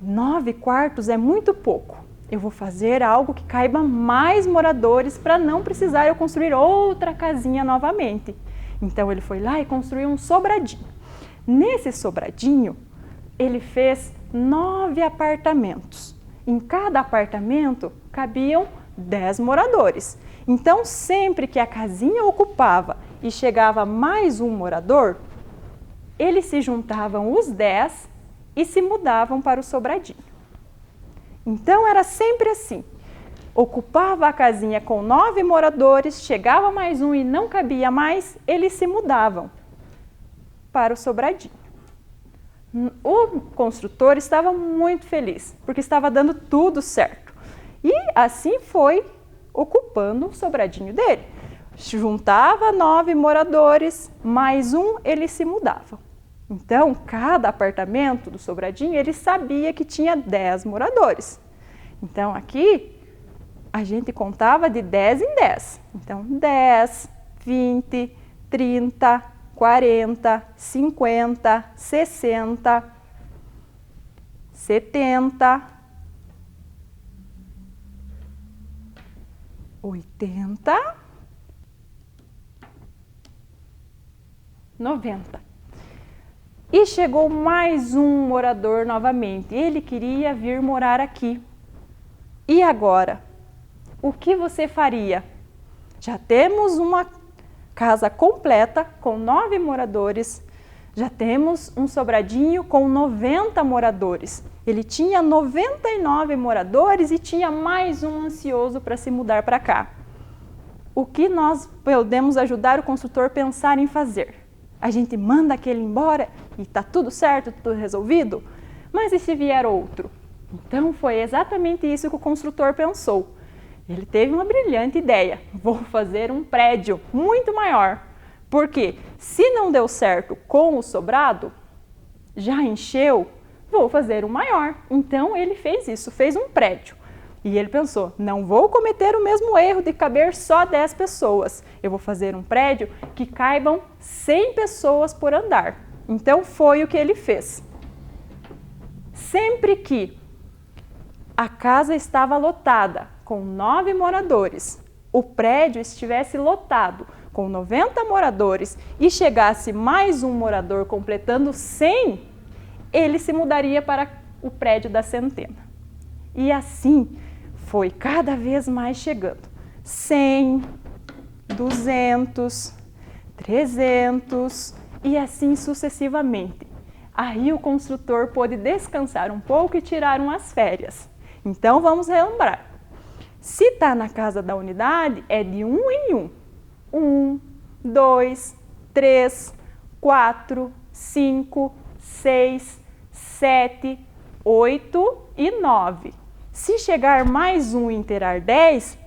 9 quartos é muito pouco. Eu vou fazer algo que caiba mais moradores para não precisar eu construir outra casinha novamente. Então ele foi lá e construiu um sobradinho. Nesse sobradinho, ele fez 9 apartamentos. Em cada apartamento cabiam 10 moradores. Então, sempre que a casinha ocupava e chegava mais um morador, eles se juntavam os 10 e se mudavam para o sobradinho. Então, era sempre assim. Ocupava a casinha com 9 moradores, chegava mais um e não cabia mais, eles se mudavam para o sobradinho. O construtor estava muito feliz, porque estava dando tudo certo. E assim foi ocupando o sobradinho dele. Juntava 9 moradores, mais um, eles se mudavam. Então, cada apartamento do sobradinho, ele sabia que tinha 10 moradores. Então, aqui, a gente contava de 10 em 10. Então, 10, 20, 30, 40, 50, 60, 70, 80, 90. E chegou mais um morador novamente. Ele queria vir morar aqui. E agora? O que você faria? Já temos uma casa completa com 9 moradores. Já temos um sobradinho com 90 moradores. Ele tinha 99 moradores e tinha mais um ansioso para se mudar para cá. O que nós podemos ajudar o construtor a pensar em fazer? A gente manda aquele embora e está tudo certo, tudo resolvido? Mas e se vier outro? Então foi exatamente isso que o construtor pensou. Ele teve uma brilhante ideia. Vou fazer um prédio muito maior. Porque se não deu certo com o sobrado, já encheu, vou fazer um maior. Então ele fez isso, fez um prédio. E ele pensou, não vou cometer o mesmo erro de caber só 10 pessoas. Eu vou fazer um prédio que caibam 100 pessoas por andar. Então foi o que ele fez. Sempre que a casa estava lotada com 9 moradores, o prédio estivesse lotado com 90 moradores e chegasse mais um morador completando 100, ele se mudaria para o prédio da centena. E assim foi cada vez mais chegando. 100, 200, 300 e assim sucessivamente. Aí o construtor pôde descansar um pouco e tirar umas férias. Então vamos relembrar. Se está na casa da unidade, é de 1 em 1. 1, 2, 3, 4, 5, 6, 7, 8 e 9. Se chegar mais um e inteirar 10,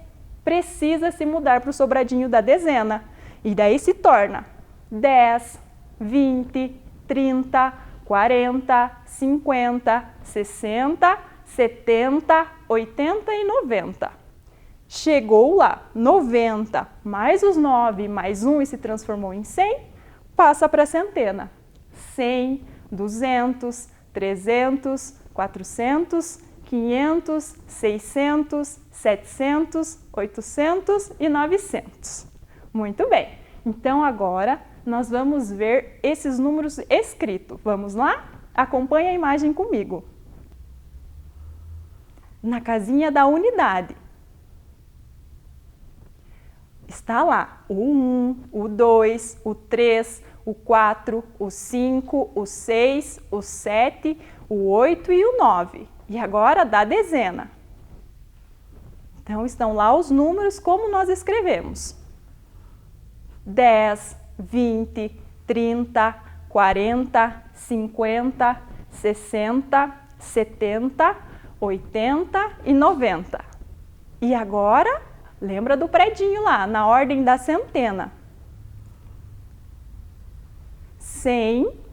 precisa se mudar para o sobradinho da dezena. E daí se torna 10, 20, 30, 40, 50, 60, 70, 80 e 90. Chegou lá, 90, mais os 9, mais 1 e se transformou em 100, passa para a centena. 100, 200, 300, 400, 500, 600, 700, 800 e 900. Muito bem, então agora nós vamos ver esses números escritos. Vamos lá? Acompanhe a imagem comigo. Na casinha da unidade. Está lá o 1, o 2, o 3, o 4, o 5, o 6, o 7, o 8 e o 9. E agora da dezena. Então estão lá os números como nós escrevemos. 10, 20, 30, 40, 50, 60, 70, 80 e 90. E agora, lembra do predinho lá, na ordem da centena. 100,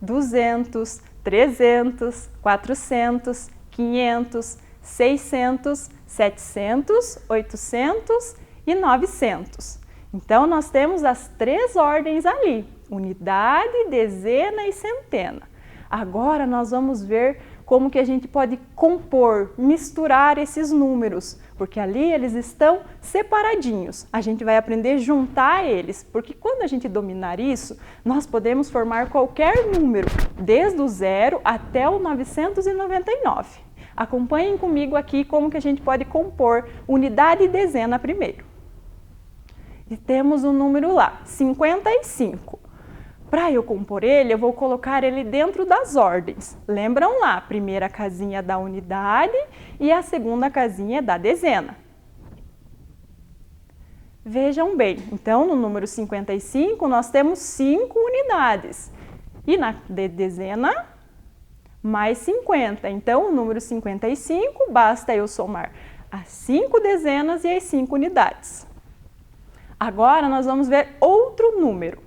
200, 300, 400, 500, 600, 700, 800 e 900. Então, nós temos as 3 ordens ali, unidade, dezena e centena. Agora, nós vamos ver como que a gente pode compor, misturar esses números, porque ali eles estão separadinhos. A gente vai aprender a juntar eles, porque quando a gente dominar isso, nós podemos formar qualquer número, desde o 0 até o 999. Acompanhem comigo aqui como que a gente pode compor unidade e dezena primeiro. E temos um número lá, 55. Para eu compor ele, eu vou colocar ele dentro das ordens. Lembram lá, a primeira casinha da unidade e a segunda casinha da dezena. Vejam bem, então no número 55 nós temos 5 unidades. E na dezena, mais 50. Então, o número 55, basta eu somar as 5 dezenas e as 5 unidades. Agora, nós vamos ver outro número.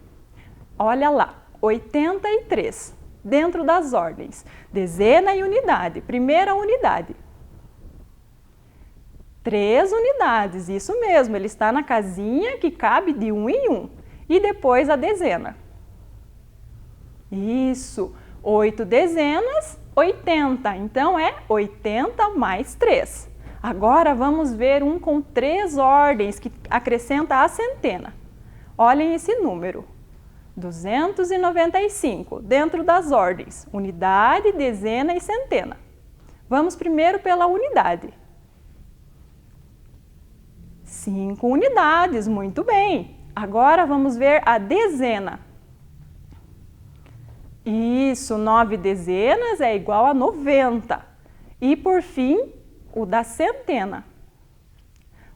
Olha lá, 83, dentro das ordens, dezena e unidade. Primeira unidade. 3 unidades, isso mesmo, ele está na casinha que cabe de 1 em 1. E depois a dezena. Isso, 8 dezenas, 80. Então, é 80 mais 3. Agora, vamos ver um com 3 ordens, que acrescenta a centena. Olhem esse número. 295, dentro das ordens, unidade, dezena e centena. Vamos primeiro pela unidade. 5 unidades, muito bem. Agora vamos ver a dezena. Isso, 9 dezenas é igual a 90. E por fim, o da centena.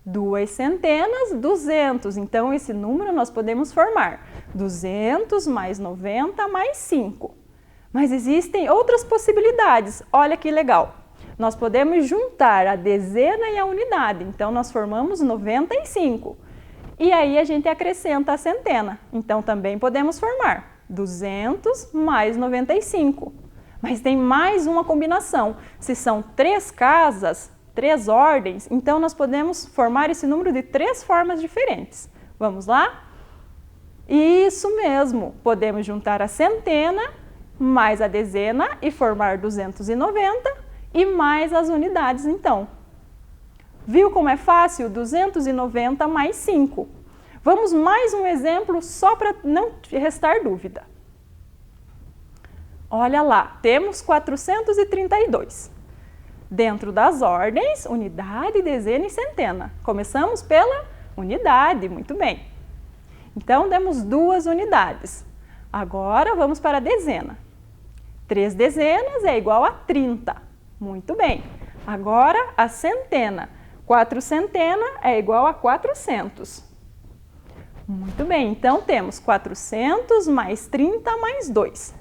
2 centenas, 200. Então, esse número nós podemos formar 200 mais 90 mais 5. Mas existem outras possibilidades. Olha que legal. Nós podemos juntar a dezena e a unidade. Então, nós formamos 95. E aí, a gente acrescenta a centena. Então, também podemos formar 200 mais 95. Mas tem mais uma combinação. Se são 3 casas, 3 ordens, então nós podemos formar esse número de 3 formas diferentes. Vamos lá? Isso mesmo, podemos juntar a centena mais a dezena e formar 290 e mais as unidades então. Viu como é fácil? 290 mais 5. Vamos mais um exemplo só para não restar dúvida. Olha lá, temos 432. Dentro das ordens, unidade, dezena e centena. Começamos pela unidade, muito bem. Então, demos 2 unidades. Agora, vamos para a dezena. 3 dezenas é igual a 30. Muito bem. Agora, a centena. 4 centena é igual a 400. Muito bem, então temos 400 mais 30 mais 2.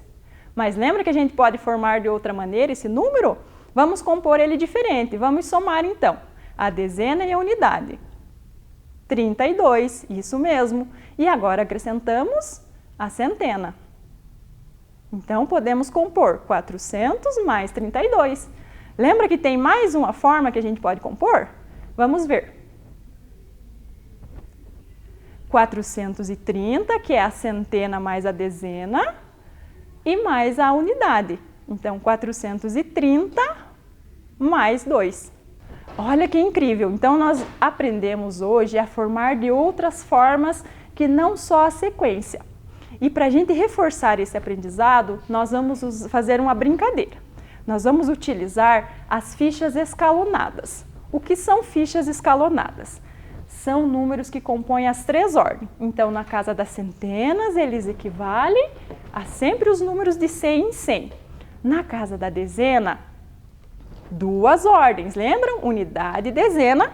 Mas lembra que a gente pode formar de outra maneira esse número? Vamos compor ele diferente. Vamos somar então a dezena e a unidade. 32, isso mesmo. E agora acrescentamos a centena. Então, podemos compor 400 mais 32. Lembra que tem mais uma forma que a gente pode compor? Vamos ver. 430, que é a centena mais a dezena, e mais a unidade. Então, 430 mais 2. Olha que incrível! Então, nós aprendemos hoje a formar de outras formas que não só a sequência. E para a gente reforçar esse aprendizado, nós vamos fazer uma brincadeira. Nós vamos utilizar as fichas escalonadas. O que são fichas escalonadas? São números que compõem as 3 ordens. Então, na casa das centenas, eles equivalem a sempre os números de 100 em 100. Na casa da dezena, 2 ordens, lembram? Unidade e dezena.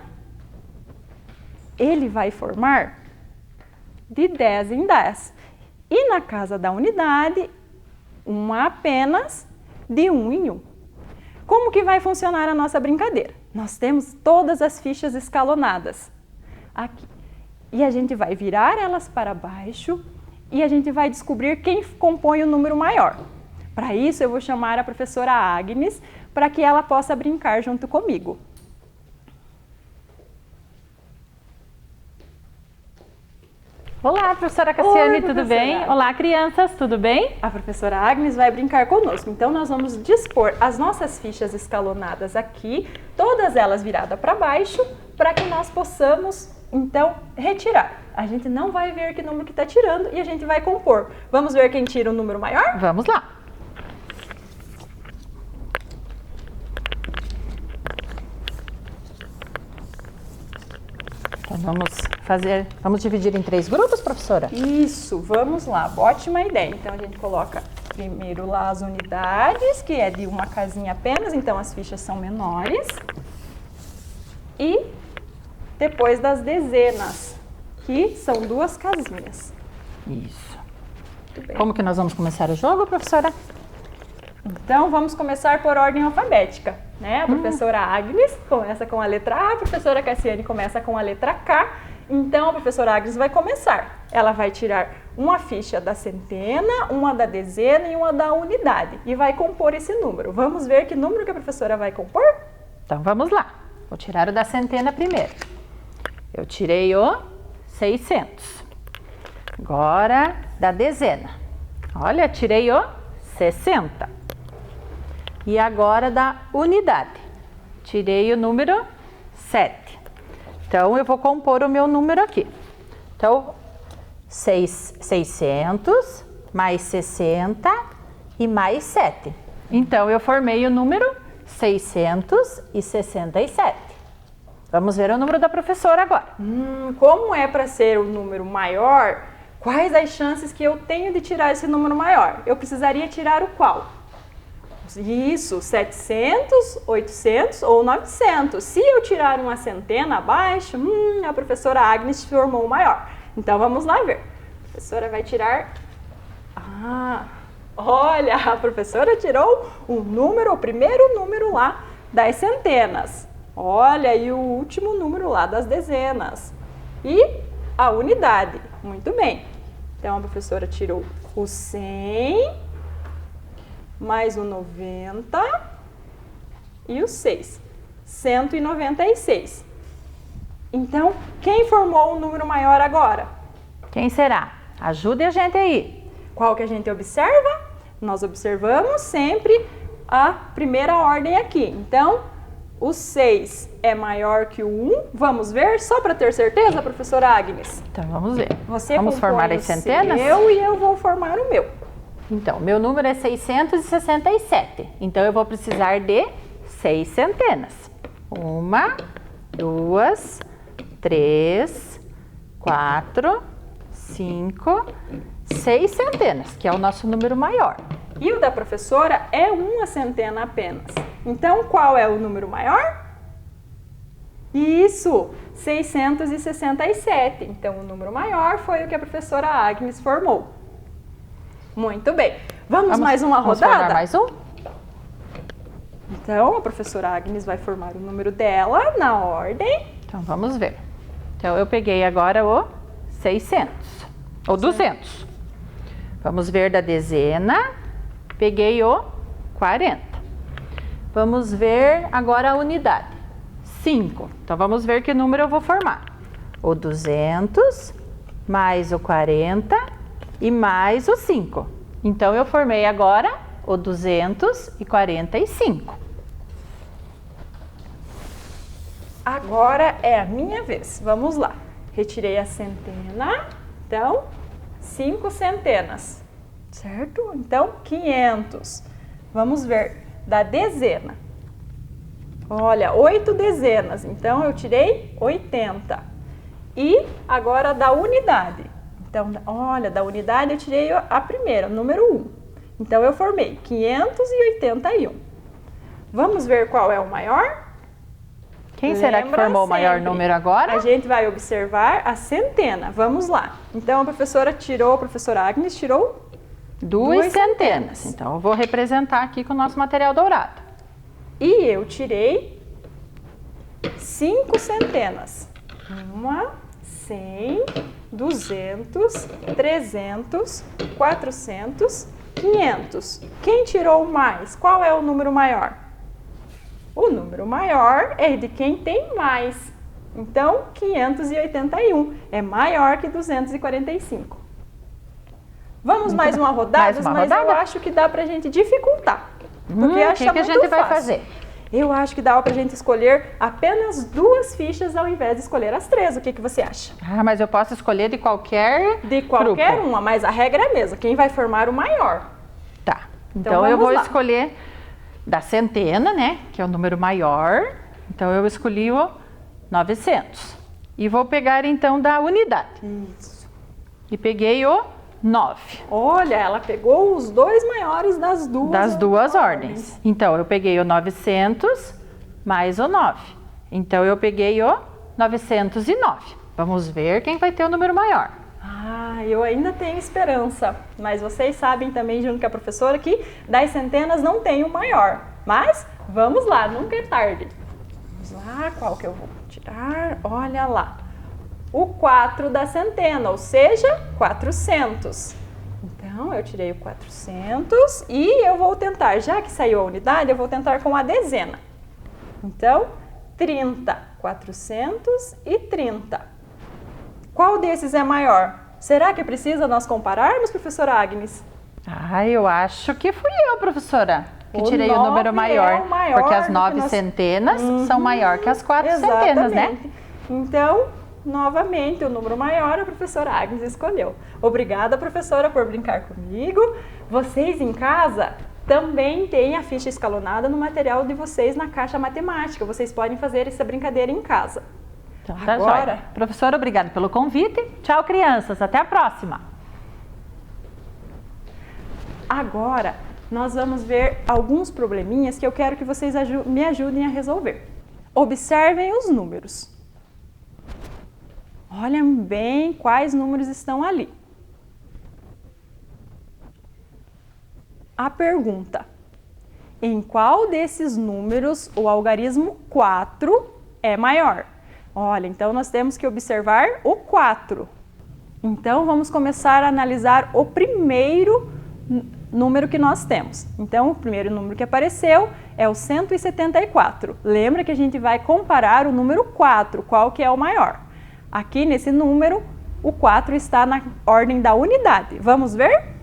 Ele vai formar de 10 em 10. E na casa da unidade, uma apenas de 1 em 1. Como que vai funcionar a nossa brincadeira? Nós temos todas as fichas escalonadas aqui. E a gente vai virar elas para baixo e a gente vai descobrir quem compõe o número maior. Para isso, eu vou chamar a professora Agnes para que ela possa brincar junto comigo. Olá, professora Cassiane, Oi, tudo bem? professora. Olá, crianças, tudo bem? A professora Agnes vai brincar conosco. Então, nós vamos dispor as nossas fichas escalonadas aqui, todas elas viradas para baixo, para que nós possamos, então, retirar. A gente não vai ver que número que está tirando e a gente vai compor. Vamos ver quem tira o número maior? Vamos lá. Então, vamos dividir em 3 grupos, professora? Isso, vamos lá, ótima ideia. Então, a gente coloca primeiro lá as unidades, que é de uma casinha apenas, então as fichas são menores. E depois das dezenas, que são 2 casinhas. Isso. Muito bem. Como que nós vamos começar o jogo, professora? Então, vamos começar por ordem alfabética, né? A professora Agnes começa com a letra A, a professora Cassiane começa com a letra K. Então, a professora Agnes vai começar. Ela vai tirar uma ficha da centena, uma da dezena e uma da unidade. E vai compor esse número. Vamos ver que número que a professora vai compor? Então vamos lá. Vou tirar o da centena primeiro. Eu tirei o 600. Agora da dezena. Olha, tirei o 60. E agora da unidade. Tirei o número 7. Então eu vou compor o meu número aqui. Então 600 mais 60 e mais 7. Então eu formei o número 667. Vamos ver o número da professora agora. Como é para ser um número maior, quais as chances que eu tenho de tirar esse número maior? Eu precisaria tirar o qual? Isso, 700, 800 ou 900. Se eu tirar uma centena abaixo, a professora Agnes formou o maior. Então vamos lá ver. A professora vai tirar... olha, a professora tirou o primeiro número lá das centenas. Olha, e o último número lá das dezenas. E a unidade. Muito bem. Então a professora tirou o 100, mais o 90 e o 6. 196. Então, quem formou um número maior agora? Quem será? Ajude a gente aí. Qual que a gente observa? Nós observamos sempre a primeira ordem aqui. Então, o 6 é maior que o 1. Vamos ver, só para ter certeza, professora Agnes? Então vamos ver. Você vamos formar as centenas? Eu e eu vou formar o meu. Então, meu número é 667. Então, eu vou precisar de 6 centenas. 1, 2, 3, 4, 5, 6 centenas, que é o nosso número maior. E o da professora é uma centena apenas. Então, qual é o número maior? Isso, 667. Então, o número maior foi o que a professora Agnes formou. Muito bem. Vamos mais uma rodada? Vamos formar mais um? Então, a professora Agnes vai formar o número dela na ordem. Então, vamos ver. Então, eu peguei agora o 600, ou 200. Vamos ver da dezena. Peguei o 40. Vamos ver agora a unidade. 5. Então, vamos ver que número eu vou formar. O 200, mais o 40 e mais o 5. Então, eu formei agora o 245. Agora é a minha vez. Vamos lá. Retirei a centena. Então, 5 centenas. Certo? Então, 500. Vamos ver da dezena. Olha, 8 dezenas. Então, eu tirei 80. E agora da unidade. Então, olha, da unidade eu tirei a primeira, o número 1. Então, eu formei 581. Vamos ver qual é o maior? Quem será que formou o maior sempre. número agora? A gente vai observar a centena. Vamos lá. Então, a professora Agnes tirou 2 centenas. Então, eu vou representar aqui com o nosso material dourado. E eu tirei 5 centenas. 1, 100, 200, 300, 400, 500. Quem tirou mais? Qual é o número maior? O número maior é de quem tem mais. Então, 581 é maior que 245. Vamos mais uma rodada, mas eu acho que dá pra gente dificultar. Porque o que a gente vai fazer? Eu acho que dá pra gente escolher apenas 2 fichas ao invés de escolher as 3. O que você acha? Ah, mas eu posso escolher de qualquer grupo. Uma, mas a regra é a mesma. Quem vai formar o maior? Tá. Então eu vou escolher da centena, né? Que é o número maior. Então eu escolhi o 900. E vou pegar então da unidade. Isso. E peguei o 9. Olha, ela pegou os 2 maiores das duas ordens. Então, eu peguei o 900 mais o 9. Então, eu peguei o 909. Vamos ver quem vai ter o número maior. Eu ainda tenho esperança, mas vocês sabem também, junto com a professora, que das centenas não tem o maior. Mas vamos lá, nunca é tarde. Vamos lá, qual que eu vou tirar? Olha lá, o 4 da centena, ou seja, 400. Então, eu tirei o 400 e eu vou tentar, já que saiu a unidade, eu vou tentar com a dezena. Então, 30, 430. Qual desses é maior? Será que precisa nós compararmos, professora Agnes? Eu acho que fui eu, professora, que tirei o 9 número maior, é o maior porque as do 9 que nós... centenas são maior que as 4 centenas, né? Então, novamente, o número maior a professora Agnes escolheu. Obrigada, professora, por brincar comigo. Vocês em casa também têm a ficha escalonada no material de vocês na caixa matemática. Vocês podem fazer essa brincadeira em casa. Então, tá joia. Professora, obrigada pelo convite. Tchau, crianças. Até a próxima. Agora, nós vamos ver alguns probleminhas que eu quero que vocês me ajudem a resolver. Observem os números. Olhem bem quais números estão ali. A pergunta: em qual desses números o algarismo 4 é maior? Olha, então nós temos que observar o 4. Então, vamos começar a analisar o primeiro número que nós temos. Então, o primeiro número que apareceu é o 174. Lembra que a gente vai comparar o número 4, qual que é o maior? Aqui nesse número, o 4 está na ordem da unidade. Vamos ver?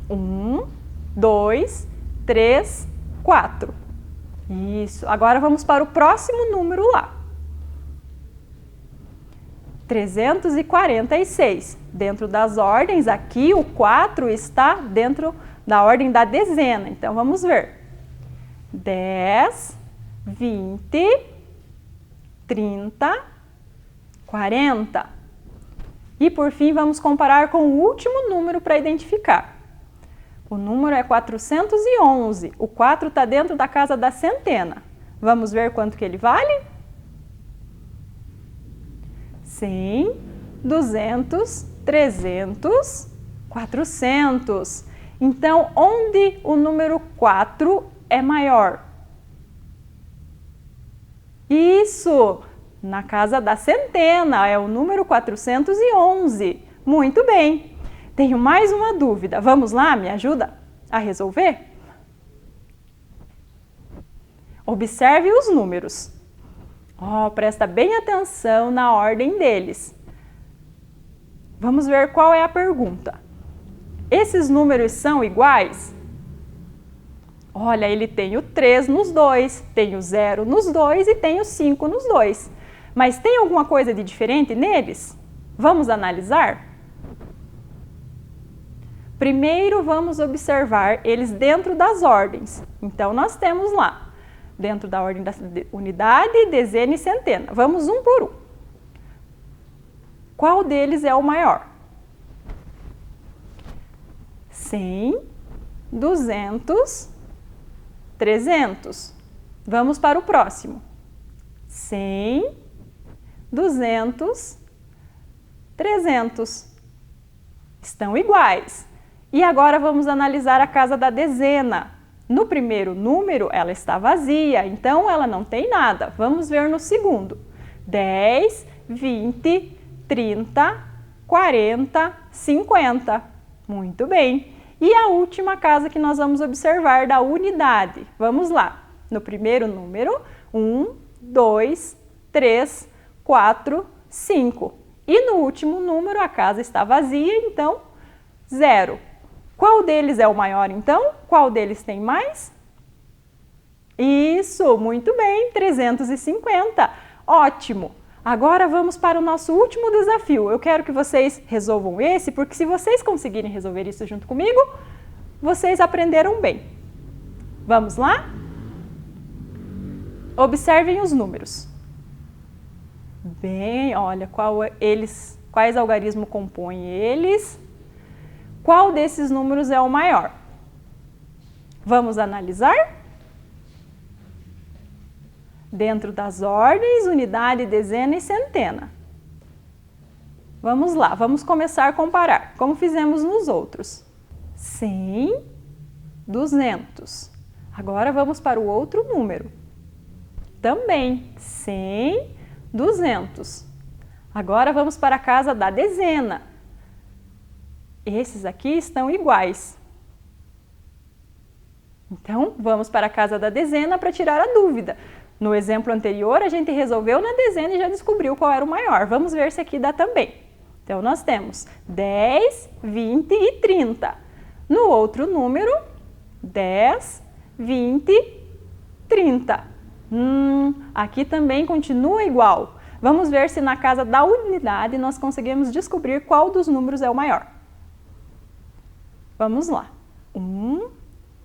1, 2, 3, 4. Isso. Agora vamos para o próximo número lá. 346. Dentro das ordens, aqui o 4 está dentro da ordem da dezena. Então, vamos ver. 10, 20, 30, 40. E, por fim, vamos comparar com o último número para identificar. O número é 411. O 4 está dentro da casa da centena. Vamos ver quanto que ele vale? 100, 200, 300, 400. Então, onde o número 4 é maior? Isso! Na casa da centena, é o número 411. Muito bem! Tenho mais uma dúvida. Vamos lá, me ajuda a resolver? Observe os números. Presta bem atenção na ordem deles. Vamos ver qual é a pergunta. Esses números são iguais? Olha, ele tem o 3 nos dois, tem o 0 nos dois e tem o 5 nos dois. Mas tem alguma coisa de diferente neles? Vamos analisar? Primeiro, vamos observar eles dentro das ordens. Então, nós temos lá, dentro da ordem da unidade, dezena e centena. Vamos um por um. Qual deles é o maior? 100, 200, 300. Vamos para o próximo. 100, 200, 300. Estão iguais. E agora vamos analisar a casa da dezena. No primeiro número, ela está vazia, então ela não tem nada. Vamos ver no segundo. 10, 20, 30, 40, 50. Muito bem. E a última casa que nós vamos observar da unidade. Vamos lá. No primeiro número, 1, 2, 3, 4, 5. E no último número, a casa está vazia, então 0. Qual deles é o maior, então? Qual deles tem mais? Isso, muito bem, 350. Ótimo! Agora vamos para o nosso último desafio. Eu quero que vocês resolvam esse, porque se vocês conseguirem resolver isso junto comigo, vocês aprenderam bem. Vamos lá? Observem os números. Bem, olha, quais algarismos compõem eles? Qual desses números é o maior? Vamos analisar? Dentro das ordens, unidade, dezena e centena. Vamos lá, vamos começar a comparar, como fizemos nos outros. 100, 200. Agora vamos para o outro número. Também 100, 200. Agora vamos para a casa da dezena. Esses aqui estão iguais. Então, vamos para a casa da dezena para tirar a dúvida. No exemplo anterior, a gente resolveu na dezena e já descobriu qual era o maior. Vamos ver se aqui dá também. Então, nós temos 10, 20 e 30. No outro número, 10, 20, 30. Aqui também continua igual. Vamos ver se na casa da unidade nós conseguimos descobrir qual dos números é o maior. Vamos lá. 1,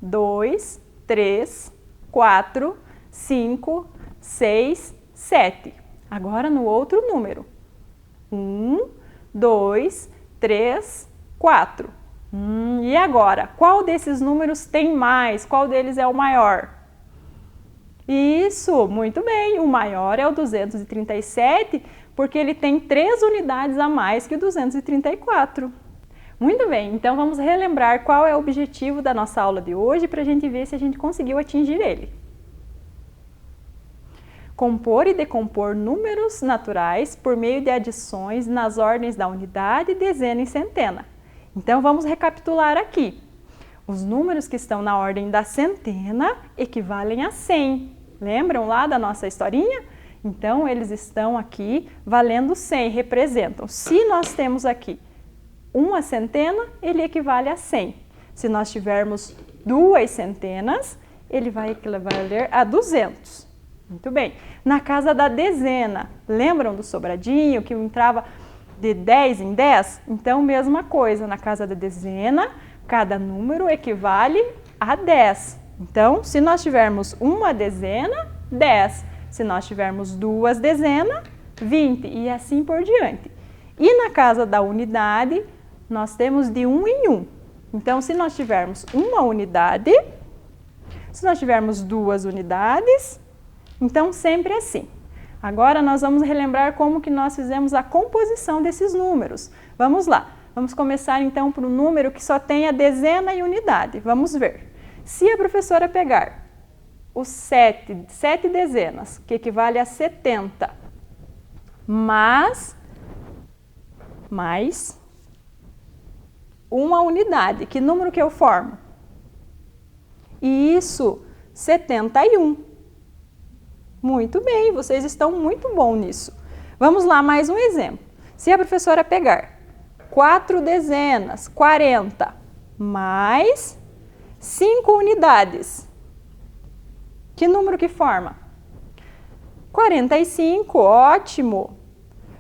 2, 3, 4, 5, 6, 7. Agora no outro número. 1, 2, 3, 4. E agora? Qual desses números tem mais? Qual deles é o maior? Isso, muito bem. O maior é o 237, porque ele tem 3 unidades a mais que o 234. Muito bem, então vamos relembrar qual é o objetivo da nossa aula de hoje para a gente ver se a gente conseguiu atingir ele. Compor e decompor números naturais por meio de adições nas ordens da unidade, dezena e centena. Então vamos recapitular aqui. Os números que estão na ordem da centena equivalem a 100. Lembram lá da nossa historinha? Então eles estão aqui valendo 100, representam. Se nós temos aqui uma centena, ele equivale a 100. Se nós tivermos 2 centenas, ele vai equivaler a 200. Muito bem. Na casa da dezena, lembram do sobradinho que entrava de 10 em 10? Então, mesma coisa, na casa da dezena, cada número equivale a 10. Então, se nós tivermos uma dezena, 10. Se nós tivermos 2 dezenas, 20 e assim por diante. E na casa da unidade, nós temos de 1 em 1. Então, se nós tivermos uma unidade, se nós tivermos 2 unidades, então sempre assim. Agora nós vamos relembrar como que nós fizemos a composição desses números. Vamos lá. Vamos começar então por um número que só tem a dezena e unidade. Vamos ver. Se a professora pegar os 7 dezenas, que equivale a 70, mais uma unidade. Que número que eu formo? Isso, 71. Muito bem, vocês estão muito bom nisso. Vamos lá, mais um exemplo. Se a professora pegar 4 dezenas, 40, mais 5 unidades, que número que forma? 45, ótimo!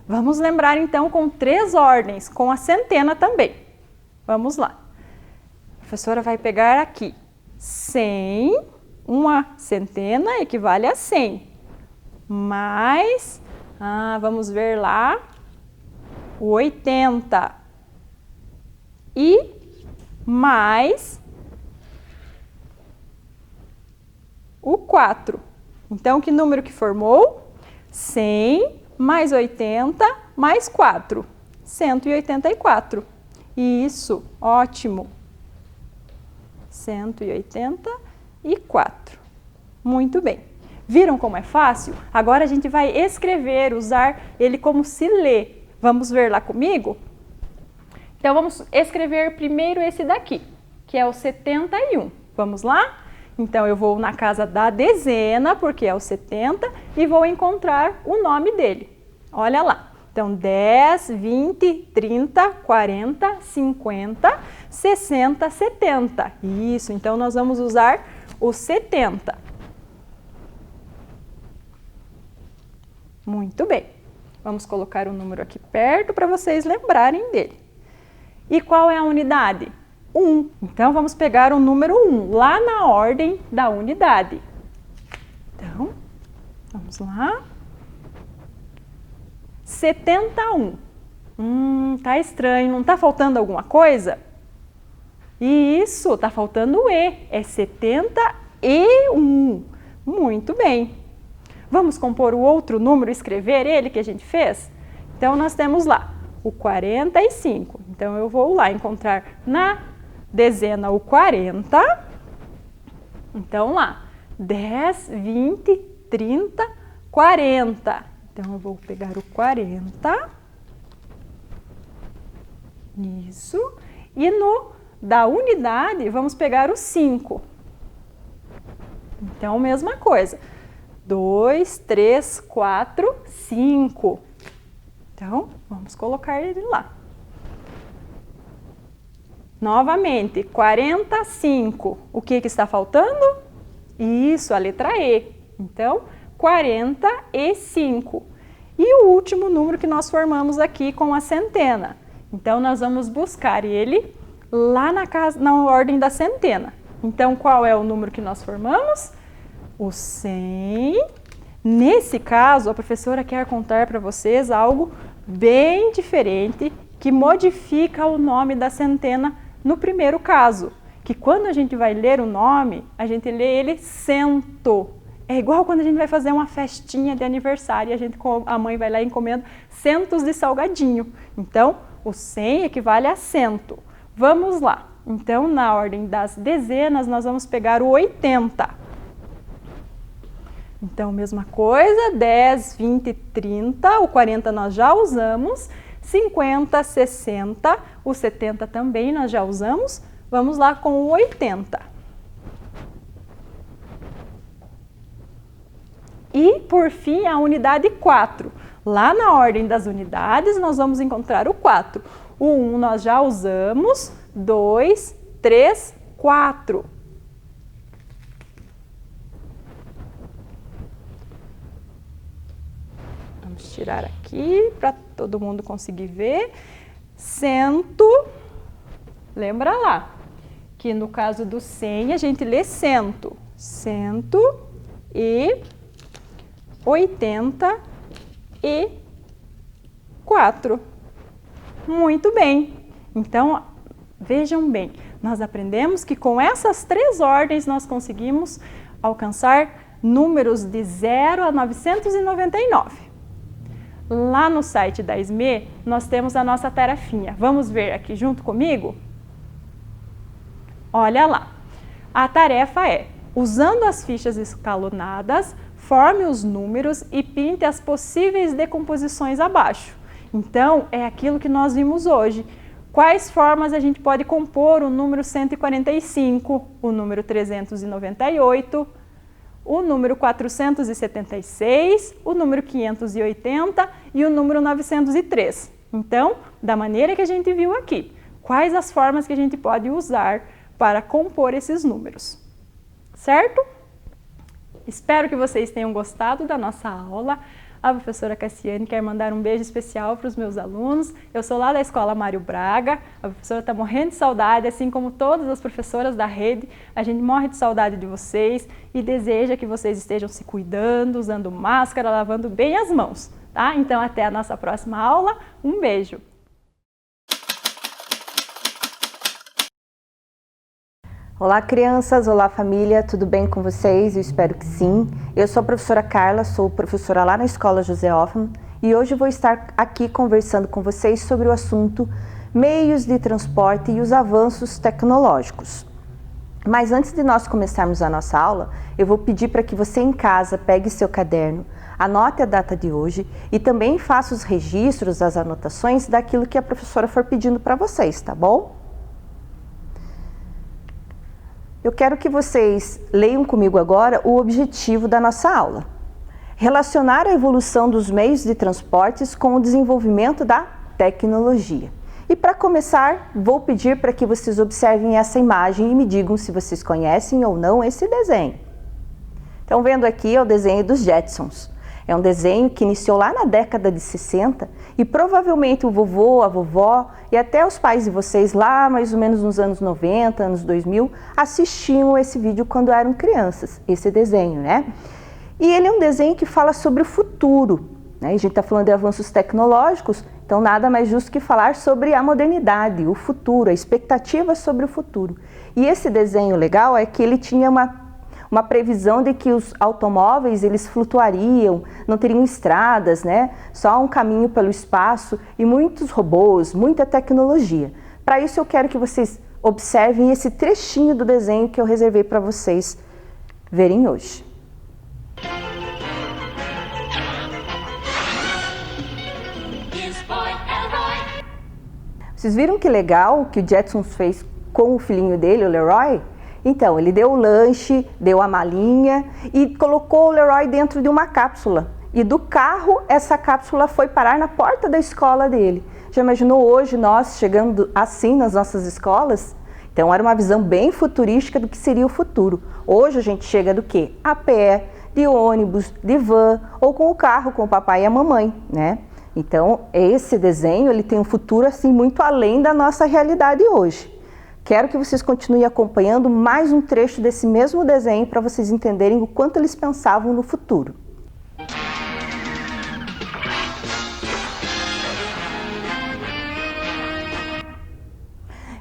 Vamos lembrar então com 3 ordens, com a centena também. Vamos lá. A professora vai pegar aqui 100, uma centena equivale a 100, mais, vamos ver lá, o 80 e mais o 4. Então, que número que formou? 100 mais 80 mais 4, 184. Isso, ótimo. 184. Muito bem. Viram como é fácil? Agora a gente vai escrever, usar ele como se lê. Vamos ver lá comigo? Então, vamos escrever primeiro esse daqui, que é o 71. Vamos lá? Então, eu vou na casa da dezena, porque é o 70, e vou encontrar o nome dele. Olha lá. Então, 10, 20, 30, 40, 50, 60, 70. Isso, então nós vamos usar o 70. Muito bem. Vamos colocar o número aqui perto para vocês lembrarem dele. E qual é a unidade? 1. Então, vamos pegar o número 1, lá na ordem da unidade. Então, vamos lá. 71. Tá estranho, não tá faltando alguma coisa? Isso, tá faltando o E. É 71. Muito bem. Vamos compor o outro número e escrever ele que a gente fez? Então, nós temos lá o 45. Então, eu vou lá encontrar na dezena o 40. Então, lá, 10, 20, 30, 40. Então, eu vou pegar o 40. Isso. E no da unidade, vamos pegar o 5. Então, mesma coisa. 2, 3, 4, 5. Então, vamos colocar ele lá. Novamente, 45. O que está faltando? Isso, a letra E. Então, 45. E o último número que nós formamos aqui com a centena. Então, nós vamos buscar ele lá na ordem da centena. Então, qual é o número que nós formamos? O 100. Nesse caso, a professora quer contar para vocês algo bem diferente que modifica o nome da centena no primeiro caso. Que quando a gente vai ler o nome, a gente lê ele cento. É igual quando a gente vai fazer uma festinha de aniversário e a mãe vai lá e encomenda centos de salgadinho. Então, o 100 equivale a cento. Vamos lá. Então, na ordem das dezenas, nós vamos pegar o 80. Então, mesma coisa, 10, 20, 30, o 40 nós já usamos, 50, 60, o 70 também nós já usamos. Vamos lá com o 80. E, por fim, a unidade 4. Lá na ordem das unidades, nós vamos encontrar o 4. O 1 nós já usamos, 2, 3, 4. Vamos tirar aqui para todo mundo conseguir ver. Cento, lembra lá, que no caso do 100 a gente lê cento. 184. Muito bem. Então, vejam bem, nós aprendemos que com essas 3 ordens nós conseguimos alcançar números de 0 a 999. Lá no site da SME, nós temos a nossa tarefinha. Vamos ver aqui junto comigo? Olha lá. A tarefa é, usando as fichas escalonadas, forme os números e pinte as possíveis decomposições abaixo. Então, é aquilo que nós vimos hoje. Quais formas a gente pode compor o número 145, o número 398, o número 476, o número 580 e o número 903. Então, da maneira que a gente viu aqui, quais as formas que a gente pode usar para compor esses números, certo? Espero que vocês tenham gostado da nossa aula. A professora Cassiane quer mandar um beijo especial para os meus alunos. Eu sou lá da Escola Mário Braga. A professora está morrendo de saudade, assim como todas as professoras da rede. A gente morre de saudade de vocês e deseja que vocês estejam se cuidando, usando máscara, lavando bem as mãos, tá? Então, até a nossa próxima aula. Um beijo! Olá, crianças! Olá, família! Tudo bem com vocês? Eu espero que sim. Eu sou a professora Carla, sou professora lá na Escola José Hoffmann e hoje vou estar aqui conversando com vocês sobre o assunto meios de transporte e os avanços tecnológicos. Mas antes de nós começarmos a nossa aula, eu vou pedir para que você em casa pegue seu caderno, anote a data de hoje e também faça os registros, as anotações daquilo que a professora for pedindo para vocês, tá bom? Eu quero que vocês leiam comigo agora o objetivo da nossa aula. Relacionar a evolução dos meios de transportes com o desenvolvimento da tecnologia. E para começar, vou pedir para que vocês observem essa imagem e me digam se vocês conhecem ou não esse desenho. Então, vendo aqui é o desenho dos Jetsons. É um desenho que iniciou lá na década de 60 e provavelmente o vovô, a vovó e até os pais de vocês lá mais ou menos nos anos 90, anos 2000, assistiam esse vídeo quando eram crianças, esse desenho, né? E ele é um desenho que fala sobre o futuro, né? A gente está falando de avanços tecnológicos, então nada mais justo que falar sobre a modernidade, o futuro, a expectativa sobre o futuro. E esse desenho legal é que ele tinha uma previsão de que os automóveis eles flutuariam, não teriam estradas, né? Só um caminho pelo espaço e muitos robôs, muita tecnologia. Para isso eu quero que vocês observem esse trechinho do desenho que eu reservei para vocês verem hoje. Vocês viram que legal que o Jetsons fez com o filhinho dele, o Leroy? Então, ele deu o lanche, deu a malinha e colocou o Leroy dentro de uma cápsula. E do carro, essa cápsula foi parar na porta da escola dele. Já imaginou hoje nós chegando assim nas nossas escolas? Então, era uma visão bem futurística do que seria o futuro. Hoje a gente chega do quê? A pé, de ônibus, de van ou com o carro, com o papai e a mamãe, né? Então, esse desenho ele tem um futuro assim muito além da nossa realidade hoje. Quero que vocês continuem acompanhando mais um trecho desse mesmo desenho para vocês entenderem o quanto eles pensavam no futuro.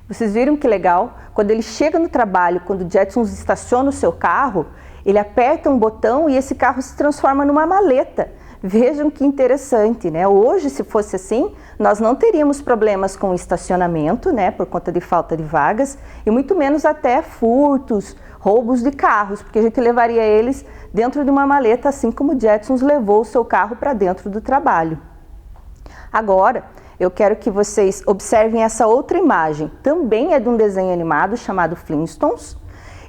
Vocês viram que legal? Quando ele chega no trabalho, quando o Jetsons estaciona o seu carro, ele aperta um botão e esse carro se transforma numa maleta. Vejam que interessante, né? Hoje, se fosse assim, nós não teríamos problemas com estacionamento, né? Por conta de falta de vagas, e muito menos até furtos, roubos de carros, porque a gente levaria eles dentro de uma maleta, assim como o Jetsons levou o seu carro para dentro do trabalho. Agora, eu quero que vocês observem essa outra imagem. Também é de um desenho animado chamado Flintstones.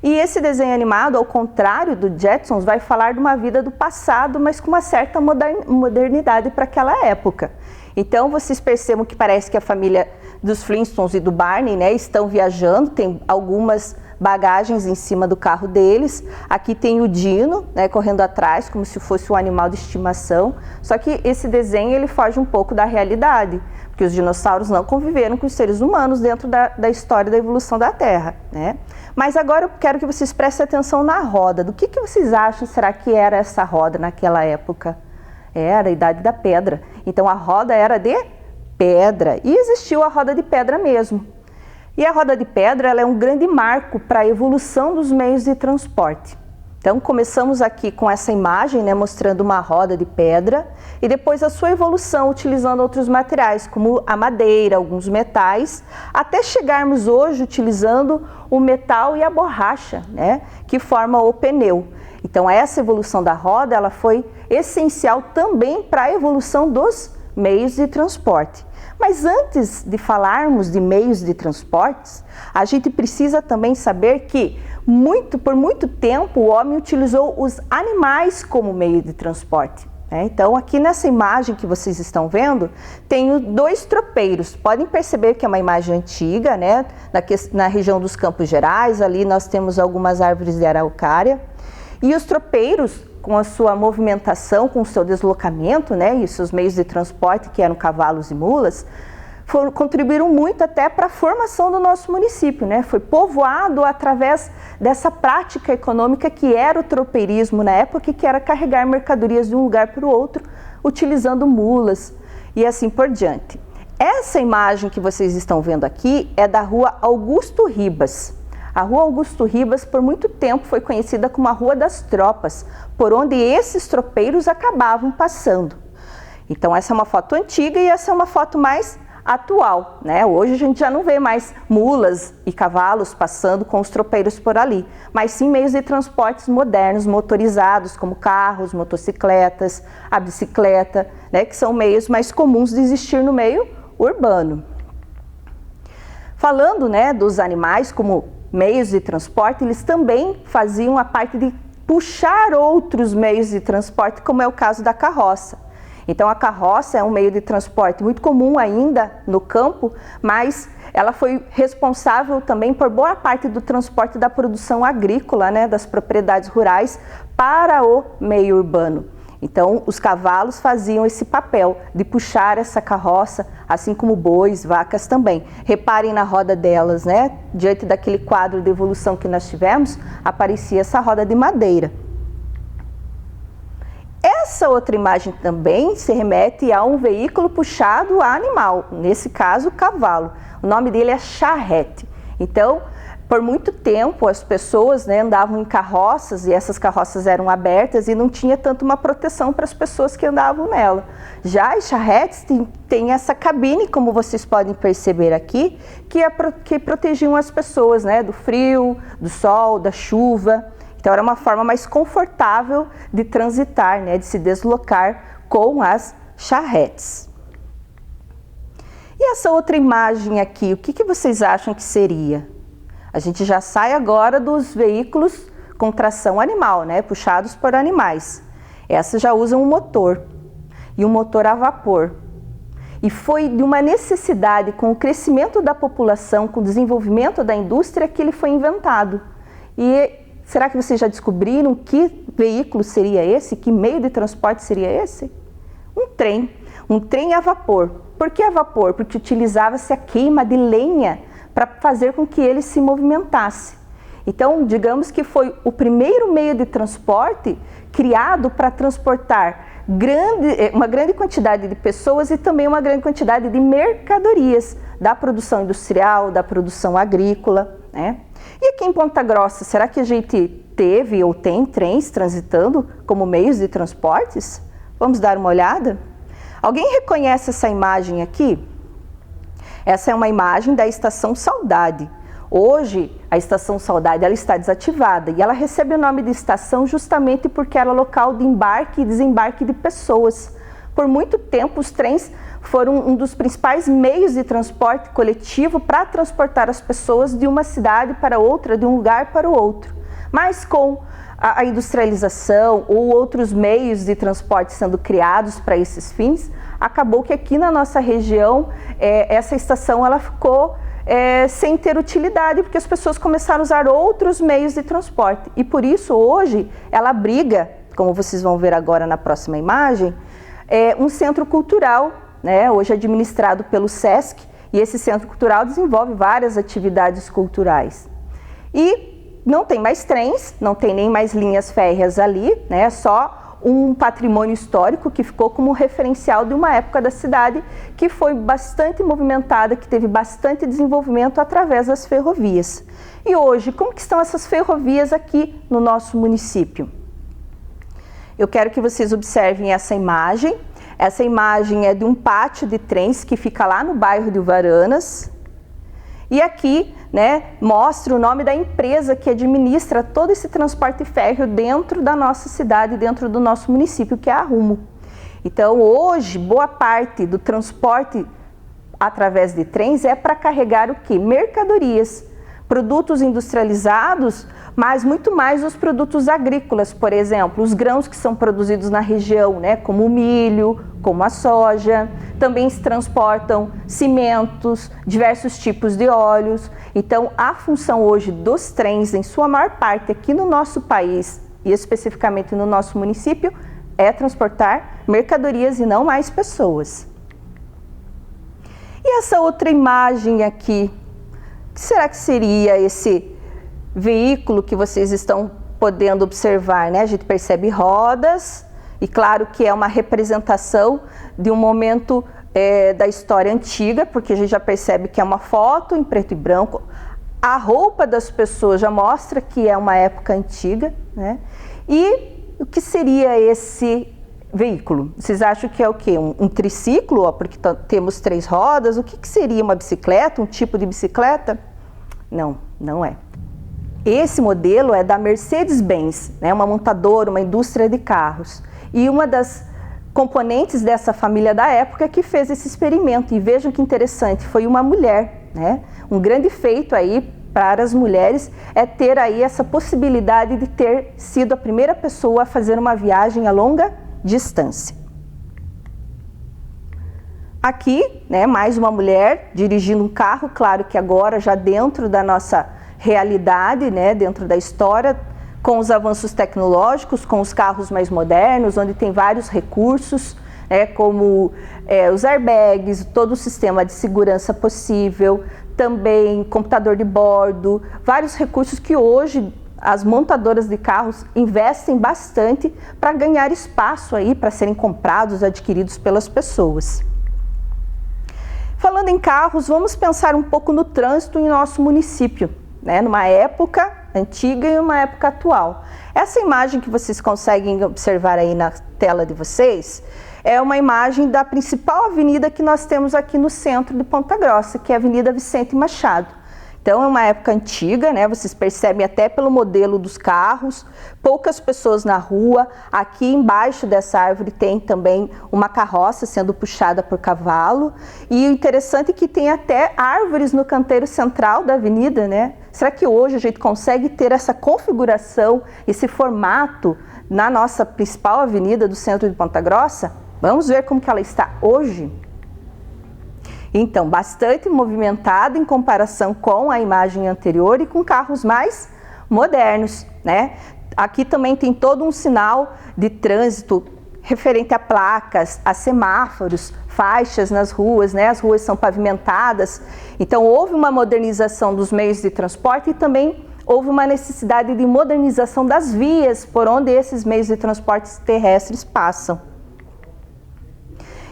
E esse desenho animado, ao contrário do Jetsons, vai falar de uma vida do passado, mas com uma certa modernidade para aquela época. Então, vocês percebam que parece que a família dos Flintstones e do Barney, né, estão viajando, tem algumas bagagens em cima do carro deles. Aqui tem o Dino, né, correndo atrás, como se fosse um animal de estimação. Só que esse desenho ele foge um pouco da realidade, porque os dinossauros não conviveram com os seres humanos dentro da história da evolução da Terra, né? Mas agora eu quero que vocês prestem atenção na roda. Do que vocês acham será que era essa roda naquela época? Era a Idade da Pedra. Então a roda era de pedra e existiu a roda de pedra mesmo. E a roda de pedra ela é um grande marco para a evolução dos meios de transporte. Então começamos aqui com essa imagem, né, mostrando uma roda de pedra e depois a sua evolução utilizando outros materiais como a madeira, alguns metais, até chegarmos hoje utilizando o metal e a borracha, né, que forma o pneu. Então essa evolução da roda ela foi essencial também para a evolução dos meios de transporte. Mas antes de falarmos de meios de transportes, a gente precisa também saber que por muito tempo o homem utilizou os animais como meio de transporte. Então aqui nessa imagem que vocês estão vendo, tenho 2 tropeiros. Podem perceber que é uma imagem antiga, né? Na região dos Campos Gerais, ali nós temos algumas árvores de araucária. E os tropeiros, com a sua movimentação, com o seu deslocamento, né, e os seus meios de transporte, que eram cavalos e mulas, contribuíram muito até para a formação do nosso município, né? Foi povoado através dessa prática econômica que era o tropeirismo na época, que era carregar mercadorias de um lugar para o outro, utilizando mulas e assim por diante. Essa imagem que vocês estão vendo aqui é da rua Augusto Ribas. A rua Augusto Ribas, por muito tempo, foi conhecida como a Rua das Tropas, por onde esses tropeiros acabavam passando. Então essa é uma foto antiga e essa é uma foto mais atual, né? Hoje a gente já não vê mais mulas e cavalos passando com os tropeiros por ali, mas sim meios de transportes modernos, motorizados, como carros, motocicletas, a bicicleta, né? Que são meios mais comuns de existir no meio urbano. Falando, né, dos animais como meios de transporte, eles também faziam a parte de puxar outros meios de transporte, como é o caso da carroça. Então a carroça é um meio de transporte muito comum ainda no campo, mas ela foi responsável também por boa parte do transporte da produção agrícola, né, das propriedades rurais para o meio urbano. Então os cavalos faziam esse papel de puxar essa carroça, assim como bois, vacas também. Reparem na roda delas, né? Diante daquele quadro de evolução que nós tivemos, aparecia essa roda de madeira. Essa outra imagem também se remete a um veículo puxado a animal, nesse caso o cavalo. O nome dele é charrete. Então, Por muito tempo as pessoas, né, andavam em carroças e essas carroças eram abertas e não tinha tanto uma proteção para as pessoas que andavam nela. Já as charretes têm essa cabine, como vocês podem perceber aqui, que protegiam as pessoas, né, do frio, do sol, da chuva. Então era uma forma mais confortável de transitar, né, de se deslocar com as charretes. E essa outra imagem aqui, o que vocês acham que seria? A gente já sai agora dos veículos com tração animal, né, puxados por animais. Essas já usam um motor, e um motor a vapor. E foi de uma necessidade, com o crescimento da população, com o desenvolvimento da indústria, que ele foi inventado. E será que vocês já descobriram que veículo seria esse? Que meio de transporte seria esse? Um trem a vapor. Por que a vapor? Porque utilizava-se a queima de lenha para fazer com que ele se movimentasse. Então, digamos que foi o primeiro meio de transporte criado para transportar uma grande quantidade de pessoas e também uma grande quantidade de mercadorias da produção industrial, da produção agrícola, né? E aqui em Ponta Grossa, será que a gente teve ou tem trens transitando como meios de transportes? Vamos dar uma olhada? Alguém reconhece essa imagem aqui? Essa é uma imagem da Estação Saudade. Hoje, a Estação Saudade ela está desativada e ela recebe o nome de estação justamente porque era local de embarque e desembarque de pessoas. Por muito tempo, os trens foram um dos principais meios de transporte coletivo para transportar as pessoas de uma cidade para outra, de um lugar para o outro. Mas com a industrialização ou outros meios de transporte sendo criados para esses fins, acabou que aqui na nossa região essa estação ela ficou sem ter utilidade, porque as pessoas começaram a usar outros meios de transporte. E por isso hoje ela abriga, como vocês vão ver agora na próxima imagem, um centro cultural, né, hoje administrado pelo SESC, e esse centro cultural desenvolve várias atividades culturais. E não tem mais trens, não tem nem mais linhas férreas ali, né? Só um patrimônio histórico que ficou como referencial de uma época da cidade que foi bastante movimentada, que teve bastante desenvolvimento através das ferrovias. E hoje, como que estão essas ferrovias aqui no nosso município? Eu quero que vocês observem essa imagem. Essa imagem é de um pátio de trens que fica lá no bairro de Uvaranas. E aqui, né, mostra o nome da empresa que administra todo esse transporte férreo dentro da nossa cidade, dentro do nosso município, que é a Rumo. Então, hoje, boa parte do transporte através de trens é para carregar o quê? Mercadorias, produtos industrializados, mas muito mais os produtos agrícolas, por exemplo, os grãos que são produzidos na região, né, como o milho, como a soja. Também se transportam cimentos, diversos tipos de óleos. Então, a função hoje dos trens, em sua maior parte aqui no nosso país e especificamente no nosso município, é transportar mercadorias e não mais pessoas. E essa outra imagem aqui, o que será que seria esse veículo que vocês estão podendo observar, né? A gente percebe rodas e claro que é uma representação de um momento da história antiga, porque a gente já percebe que é uma foto em preto e branco. A roupa das pessoas já mostra que é uma época antiga, né? E o que seria esse veículo? Vocês acham que é o quê? Um triciclo, ó, porque temos 3 rodas? O que seria uma bicicleta? Um tipo de bicicleta? Não, não é. Esse modelo é da Mercedes-Benz, né? Uma montadora, uma indústria de carros. E uma das componentes dessa família da época que fez esse experimento. E vejam que interessante, foi uma mulher, né? Um grande feito aí para as mulheres é ter aí essa possibilidade de ter sido a primeira pessoa a fazer uma viagem a longa distância. Aqui, né, mais uma mulher dirigindo um carro, claro que agora já dentro da nossa realidade, né, dentro da história, com os avanços tecnológicos, com os carros mais modernos, onde tem vários recursos, como os airbags, todo o sistema de segurança possível, também computador de bordo, vários recursos que hoje as montadoras de carros investem bastante para ganhar espaço aí, para serem comprados, adquiridos pelas pessoas. Falando em carros, vamos pensar um pouco no trânsito em nosso município. né, numa época antiga e uma época atual. Essa imagem que vocês conseguem observar aí na tela de vocês é uma imagem da principal avenida que nós temos aqui no centro de Ponta Grossa, que é a Avenida Vicente Machado. Então é uma época antiga, né? Vocês percebem até pelo modelo dos carros, poucas pessoas na rua. Aqui embaixo dessa árvore tem também uma carroça sendo puxada por cavalo. E o interessante é que tem até árvores no canteiro central da avenida, né? Será que hoje a gente consegue ter essa configuração, esse formato na nossa principal avenida do centro de Ponta Grossa? Vamos ver como que ela está hoje? Então, bastante movimentada em comparação com a imagem anterior e com carros mais modernos, né? Aqui também tem todo um sinal de trânsito referente a placas, a semáforos, faixas nas ruas, né? As ruas são pavimentadas. Então, houve uma modernização dos meios de transporte e também houve uma necessidade de modernização das vias por onde esses meios de transporte terrestres passam.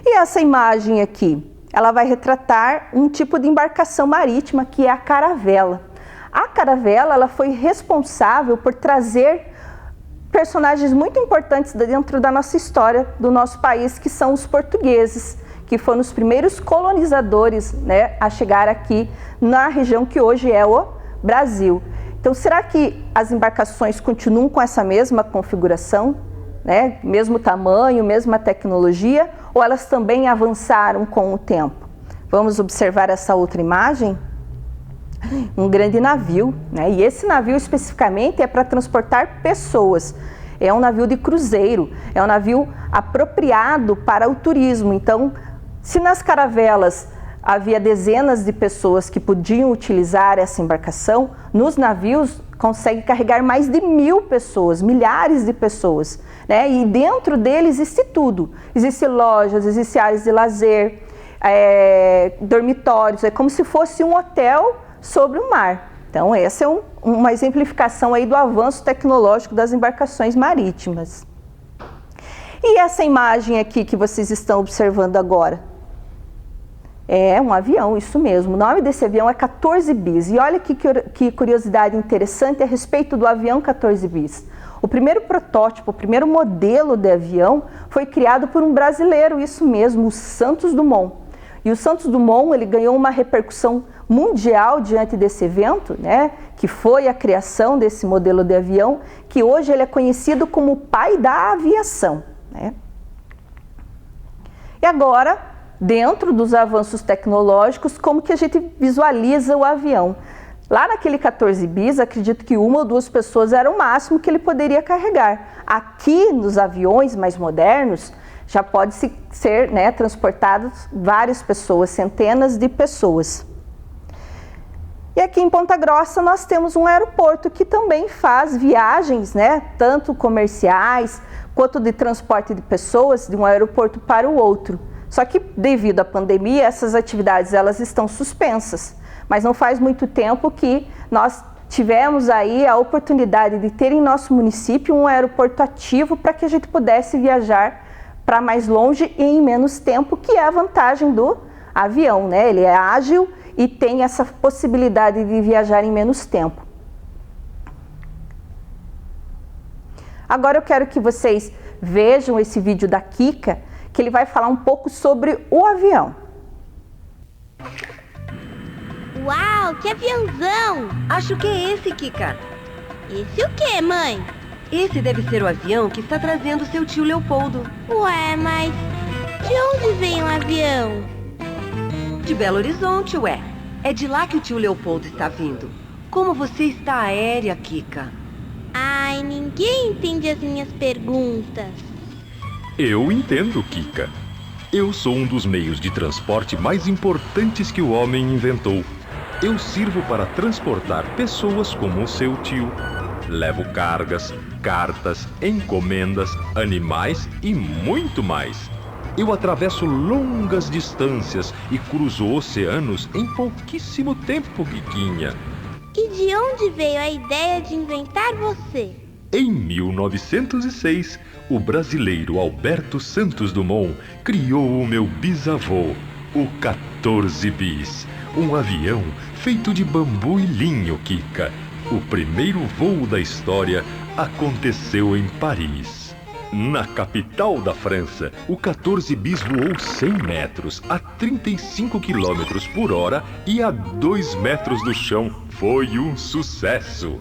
E essa imagem aqui? Ela vai retratar um tipo de embarcação marítima que é a caravela. A caravela ela foi responsável por trazer personagens muito importantes dentro da nossa história do nosso país, que são os portugueses, que foram os primeiros colonizadores, né, a chegar aqui na região que hoje é o Brasil. Então, será que as embarcações continuam com essa mesma configuração, né, mesmo tamanho, mesma tecnologia, ou elas também avançaram com o tempo? Vamos observar essa outra imagem? Um grande navio, né? E esse navio especificamente é para transportar pessoas. É um navio de cruzeiro, é um navio apropriado para o turismo. Então, se nas caravelas havia dezenas de pessoas que podiam utilizar essa embarcação, nos navios consegue carregar mais de 1000 pessoas, milhares de pessoas, né? E dentro dele existe tudo. Existem lojas, existem áreas de lazer, dormitórios, é como se fosse um hotel sobre o mar. Então essa é uma exemplificação aí do avanço tecnológico das embarcações marítimas. E essa imagem aqui que vocês estão observando agora? É um avião, isso mesmo. O nome desse avião é 14 bis. E olha que curiosidade interessante a respeito do avião 14 bis. O primeiro protótipo, o primeiro modelo de avião foi criado por um brasileiro, isso mesmo, o Santos Dumont. E o Santos Dumont ele ganhou uma repercussão mundial diante desse evento, né, que foi a criação desse modelo de avião, que hoje ele é conhecido como o pai da aviação, né? E agora, dentro dos avanços tecnológicos, como que a gente visualiza o avião? Lá naquele 14 bis, acredito que uma ou duas pessoas era o máximo que ele poderia carregar. Aqui, nos aviões mais modernos, já pode ser, né, transportados várias pessoas, centenas de pessoas. E aqui em Ponta Grossa nós temos um aeroporto que também faz viagens, né, tanto comerciais quanto de transporte de pessoas de um aeroporto para o outro. Só que devido à pandemia, essas atividades elas estão suspensas. Mas não faz muito tempo que nós tivemos aí a oportunidade de ter em nosso município um aeroporto ativo para que a gente pudesse viajar para mais longe e em menos tempo, que é a vantagem do avião, né? Ele é ágil e tem essa possibilidade de viajar em menos tempo. Agora eu quero que vocês vejam esse vídeo da Kika, que ele vai falar um pouco sobre o avião. Uau, que aviãozão! Acho que é esse, Kika. Esse o quê, mãe? Esse deve ser o avião que está trazendo seu tio Leopoldo. Ué, mas de onde vem o avião? De Belo Horizonte, ué. É de lá que o tio Leopoldo está vindo. Como você está aérea, Kika? Ai, ninguém entende as minhas perguntas. Eu entendo, Kika. Eu sou um dos meios de transporte mais importantes que o homem inventou. Eu sirvo para transportar pessoas como o seu tio. Levo cargas, cartas, encomendas, animais e muito mais. Eu atravesso longas distâncias e cruzo oceanos em pouquíssimo tempo, Kikinha. E de onde veio a ideia de inventar você? Em 1906, o brasileiro Alberto Santos Dumont criou o meu bisavô, O 14 bis, um avião feito de bambu e linho, Kika. O primeiro voo da história aconteceu em Paris. Na capital da França, o 14 bis voou 100 metros a 35 km por hora e a 2 metros do chão. Foi um sucesso!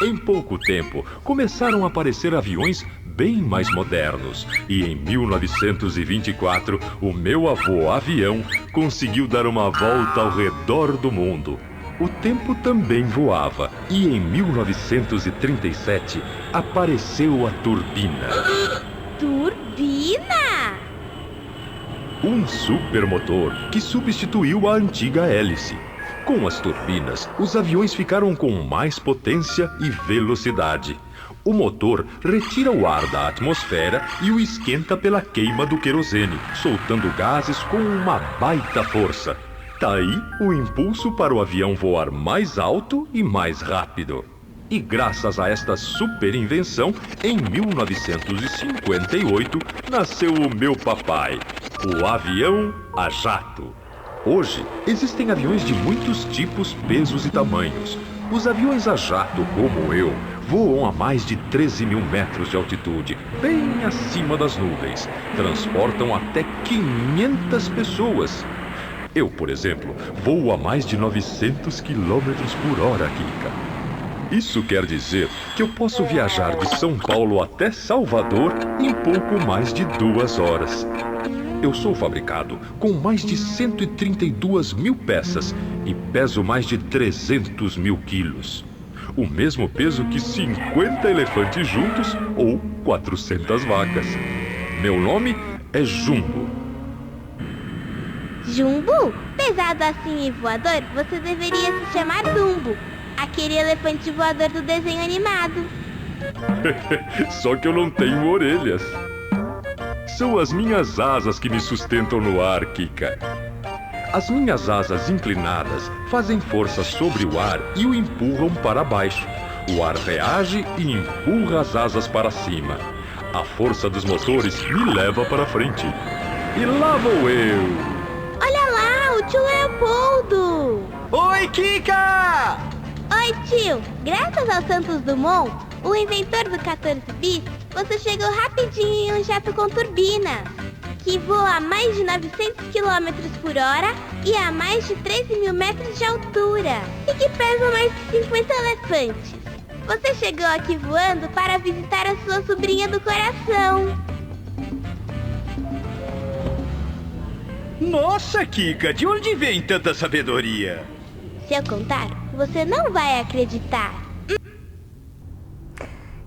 Em pouco tempo, começaram a aparecer aviões bem mais modernos. E em 1924, o meu avô avião conseguiu dar uma volta ao redor do mundo. O tempo também voava e em 1937 apareceu a turbina. Turbina? Um supermotor que substituiu a antiga hélice. Com as turbinas, os aviões ficaram com mais potência e velocidade. O motor retira o ar da atmosfera e o esquenta pela queima do querosene, soltando gases com uma baita força. Daí o impulso para o avião voar mais alto e mais rápido. E graças a esta super invenção, em 1958, nasceu o meu papai, o avião a jato. Hoje, existem aviões de muitos tipos, pesos e tamanhos. Os aviões a jato, como eu, voam a mais de 13 mil metros de altitude, bem acima das nuvens. Transportam até 500 pessoas. Eu, por exemplo, voo a mais de 900 quilômetros por hora, Kika. Isso quer dizer que eu posso viajar de São Paulo até Salvador em pouco mais de 2 horas. Eu sou fabricado com mais de 132 mil peças e peso mais de 300 mil quilos. O mesmo peso que 50 elefantes juntos ou 400 vacas. Meu nome é Jumbo. Jumbo? Pesado assim e voador, você deveria se chamar Dumbo, aquele elefante voador do desenho animado. Só que eu não tenho orelhas. São as minhas asas que me sustentam no ar, Kika. As minhas asas inclinadas fazem força sobre o ar e o empurram para baixo. O ar reage e empurra as asas para cima. A força dos motores me leva para frente. E lá vou eu! Olha lá, o tio Leopoldo! Oi, Kika! Oi, tio! Graças ao Santos Dumont, o inventor do 14 bis, você chegou rapidinho em um jato com turbina, que voa a mais de 900 km por hora e a mais de 13 mil metros de altura, e que pesa mais de 50 elefantes. Você chegou aqui voando para visitar a sua sobrinha do coração. Nossa, Kika, de onde vem tanta sabedoria? Se eu contar, você não vai acreditar.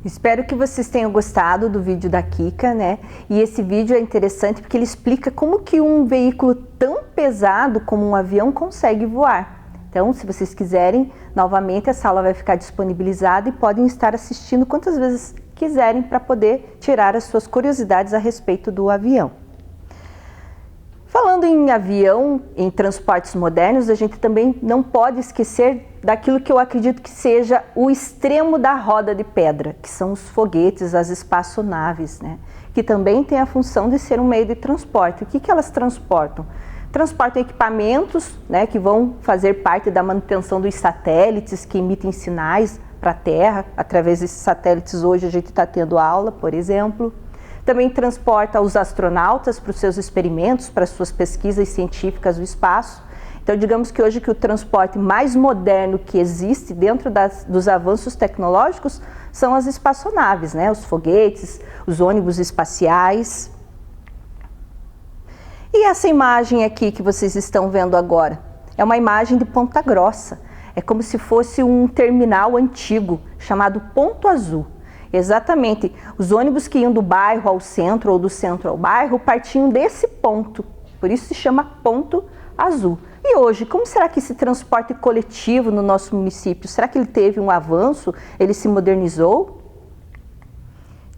Espero que vocês tenham gostado do vídeo da Kika, né? E esse vídeo é interessante porque ele explica como que um veículo tão pesado como um avião consegue voar. Então, se vocês quiserem, novamente essa aula vai ficar disponibilizada e podem estar assistindo quantas vezes quiserem para poder tirar as suas curiosidades a respeito do avião. Falando em avião, em transportes modernos, a gente também não pode esquecer daquilo que eu acredito que seja o extremo da roda de pedra, que são os foguetes, as espaçonaves, né? Que também tem a função de ser um meio de transporte. O que elas transportam? Transportam equipamentos, né, que vão fazer parte da manutenção dos satélites que emitem sinais para a Terra. Através desses satélites hoje a gente está tendo aula, por exemplo. Também transporta os astronautas para os seus experimentos, para as suas pesquisas científicas do espaço. Então, digamos que hoje que o transporte mais moderno que existe dentro dos avanços tecnológicos são as espaçonaves, né? Os foguetes, os ônibus espaciais. E essa imagem aqui que vocês estão vendo agora é uma imagem de Ponta Grossa. É como se fosse um terminal antigo chamado Ponto Azul. Exatamente, os ônibus que iam do bairro ao centro ou do centro ao bairro partiam desse ponto, por isso se chama Ponto Azul. E hoje, como será que esse transporte coletivo no nosso município, será que ele teve um avanço, ele se modernizou?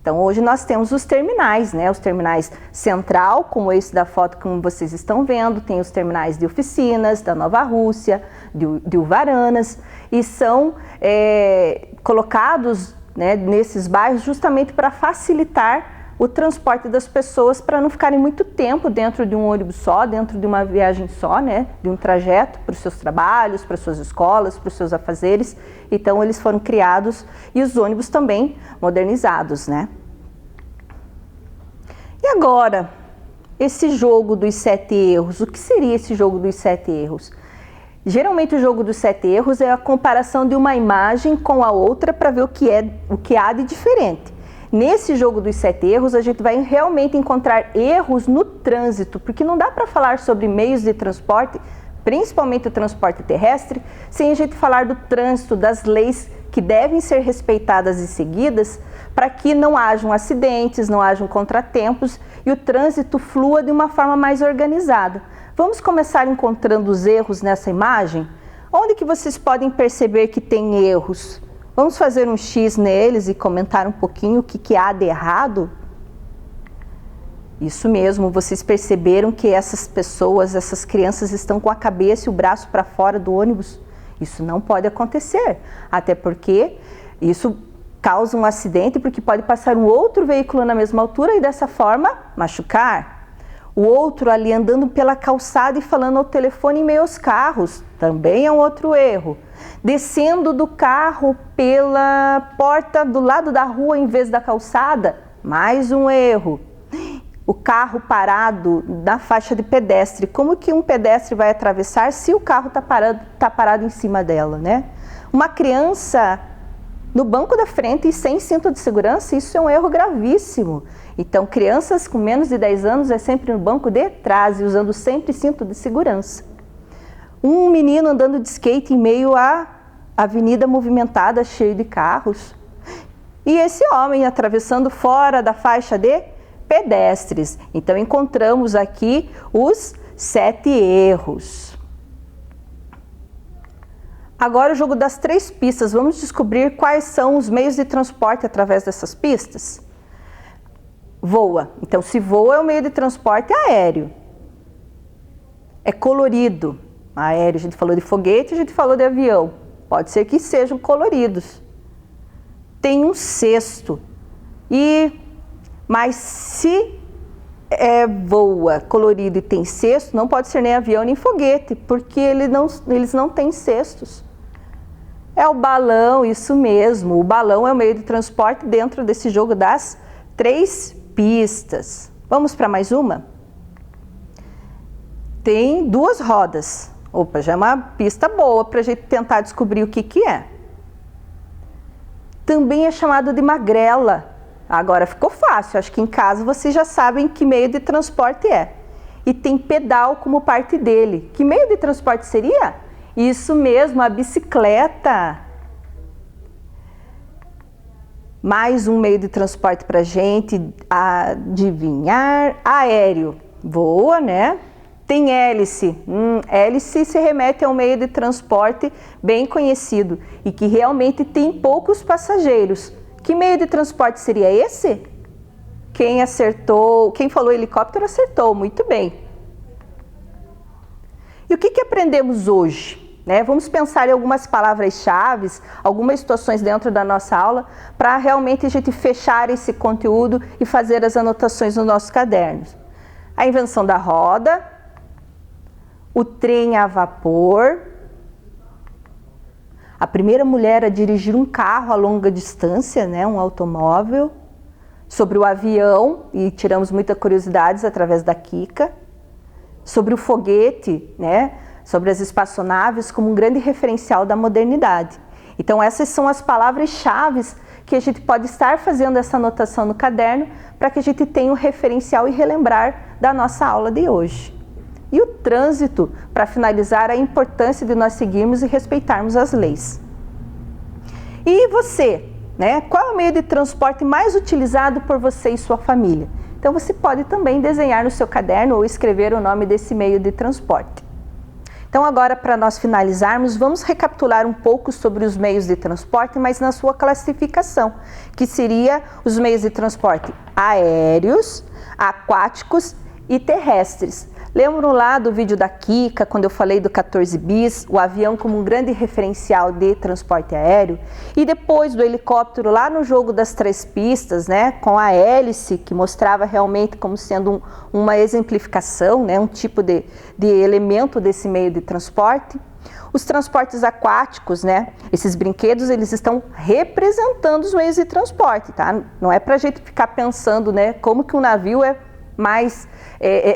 Então hoje nós temos os terminais, né? Os terminais central, como esse da foto que vocês estão vendo, tem os terminais de oficinas, da Nova Rússia, de Uvaranas, e são colocados, né, nesses bairros justamente para facilitar o transporte das pessoas para não ficarem muito tempo dentro de um ônibus só, dentro de uma viagem só, né? De um trajeto para os seus trabalhos, para as suas escolas, para os seus afazeres. Então eles foram criados e os ônibus também modernizados, né? E agora, esse jogo dos 7 erros, o que seria esse jogo dos 7 erros? Geralmente o jogo dos 7 erros é a comparação de uma imagem com a outra para ver o que há de diferente. Nesse jogo dos 7 erros, a gente vai realmente encontrar erros no trânsito, porque não dá para falar sobre meios de transporte, principalmente o transporte terrestre, sem a gente falar do trânsito, das leis que devem ser respeitadas e seguidas para que não hajam acidentes, não hajam contratempos e o trânsito flua de uma forma mais organizada. Vamos começar encontrando os erros nessa imagem? Onde que vocês podem perceber que tem erros? Vamos fazer um X neles e comentar um pouquinho o que há de errado? Isso mesmo, vocês perceberam que essas pessoas, essas crianças estão com a cabeça e o braço para fora do ônibus? Isso não pode acontecer, até porque isso causa um acidente, porque pode passar um outro veículo na mesma altura e dessa forma machucar. O outro ali andando pela calçada e falando ao telefone em meio aos carros, também é um outro erro. Descendo do carro pela porta do lado da rua em vez da calçada, mais um erro. O carro parado na faixa de pedestre, como que um pedestre vai atravessar se o carro está parado em cima dela, né? Uma criança no banco da frente e sem cinto de segurança, isso é um erro gravíssimo. Então, crianças com menos de 10 anos é sempre no banco de trás e usando sempre cinto de segurança. Um menino andando de skate em meio à avenida movimentada, cheia de carros. E esse homem atravessando fora da faixa de pedestres. Então, encontramos aqui os 7 erros. Agora o jogo das 3 pistas. Vamos descobrir quais são os meios de transporte através dessas pistas. Voa. Então, se voa é o meio de transporte aéreo. É colorido. Aéreo, a gente falou de foguete, a gente falou de avião. Pode ser que sejam coloridos. Tem um cesto. Mas se voa colorido e tem cesto, não pode ser nem avião nem foguete, porque eles não têm cestos. É o balão, isso mesmo. O balão é o meio de transporte dentro desse jogo das 3 pistas. Vamos para mais uma? Tem 2 rodas. Opa, já é uma pista boa para a gente tentar descobrir o que é. Também é chamado de magrela. Agora ficou fácil, acho que em casa vocês já sabem que meio de transporte é. E tem pedal como parte dele. Que meio de transporte seria? Isso mesmo, a bicicleta. Mais um meio de transporte para a gente adivinhar. Aéreo. Voa, né? Tem hélice. Hélice se remete a um meio de transporte bem conhecido e que realmente tem poucos passageiros. Que meio de transporte seria esse? Quem acertou, quem falou helicóptero acertou, muito bem. E o que aprendemos hoje? Vamos pensar em algumas palavras-chave, algumas situações dentro da nossa aula, para realmente a gente fechar esse conteúdo e fazer as anotações nos nossos cadernos. A invenção da roda, o trem a vapor, a primeira mulher a dirigir um carro a longa distância, um automóvel, sobre o avião, e tiramos muitas curiosidades através da Kika, sobre o foguete, sobre as espaçonaves como um grande referencial da modernidade. Então essas são as palavras-chave que a gente pode estar fazendo essa anotação no caderno para que a gente tenha um referencial e relembrar da nossa aula de hoje. E o trânsito, para finalizar, a importância de nós seguirmos e respeitarmos as leis. E você, qual é o meio de transporte mais utilizado por você e sua família? Então você pode também desenhar no seu caderno ou escrever o nome desse meio de transporte. Então agora, para nós finalizarmos, vamos recapitular um pouco sobre os meios de transporte, mas na sua classificação, que seria os meios de transporte aéreos, aquáticos e terrestres. Lembram lá do vídeo da Kika, quando eu falei do 14 bis, o avião como um grande referencial de transporte aéreo? E depois do helicóptero lá no jogo das 3 pistas, né, com a hélice, que mostrava realmente como sendo uma exemplificação, né, um tipo de elemento desse meio de transporte. Os transportes aquáticos, né, esses brinquedos, eles estão representando os meios de transporte, tá? Não é para a gente ficar pensando, né, como que um navio é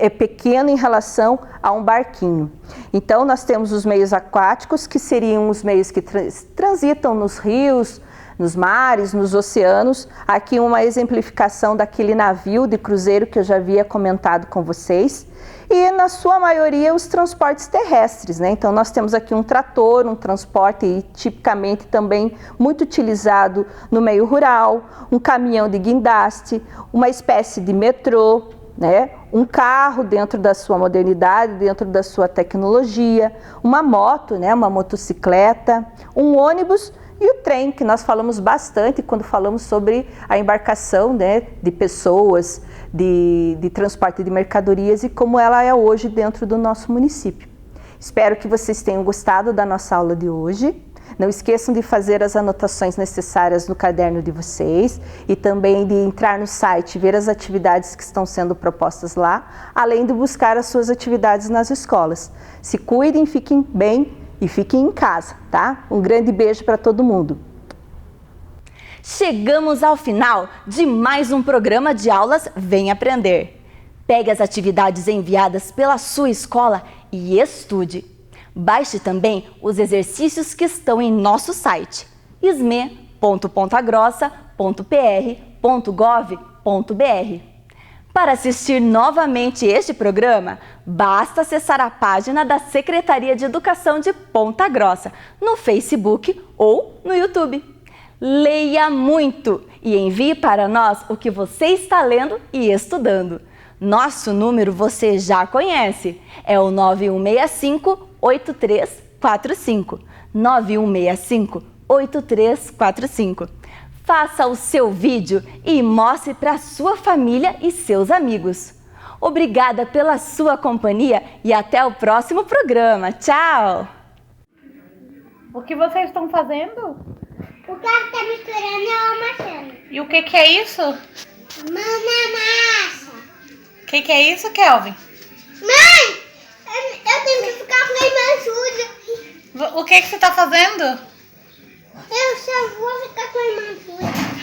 pequeno em relação a um barquinho. Então, nós temos os meios aquáticos, que seriam os meios que transitam nos rios, nos mares, nos oceanos. Aqui uma exemplificação daquele navio de cruzeiro que eu já havia comentado com vocês. E, na sua maioria, os transportes terrestres, né? Então, nós temos aqui um trator, um transporte tipicamente também muito utilizado no meio rural, um caminhão de guindaste, uma espécie de metrô, né? Um carro dentro da sua modernidade, dentro da sua tecnologia, uma moto, né? Uma motocicleta, um ônibus e o trem, que nós falamos bastante quando falamos sobre a embarcação, né? De pessoas, de transporte de mercadorias e como ela é hoje dentro do nosso município. Espero que vocês tenham gostado da nossa aula de hoje. Não esqueçam de fazer as anotações necessárias no caderno de vocês e também de entrar no site e ver as atividades que estão sendo propostas lá, além de buscar as suas atividades nas escolas. Se cuidem, fiquem bem e fiquem em casa, tá? Um grande beijo para todo mundo. Chegamos ao final de mais um programa de aulas Vem Aprender. Pegue as atividades enviadas pela sua escola e estude. Baixe também os exercícios que estão em nosso site isme.pontagrossa.pr.gov.br. Para assistir novamente este programa, basta acessar a página da Secretaria de Educação de Ponta Grossa no Facebook ou no YouTube. Leia muito e envie para nós o que você está lendo e estudando. Nosso número você já conhece, é o 9165-8345. 9165-8345. Faça o seu vídeo e mostre para sua família e seus amigos. Obrigada pela sua companhia e até o próximo programa. Tchau! O que vocês estão fazendo? O cara tá misturando a maçã. E o que é isso? Mão na massa. O que é isso, Kelvin? Mãe, eu tenho que ficar com a irmã suja. O que você está fazendo? Eu só vou ficar com a irmã suja.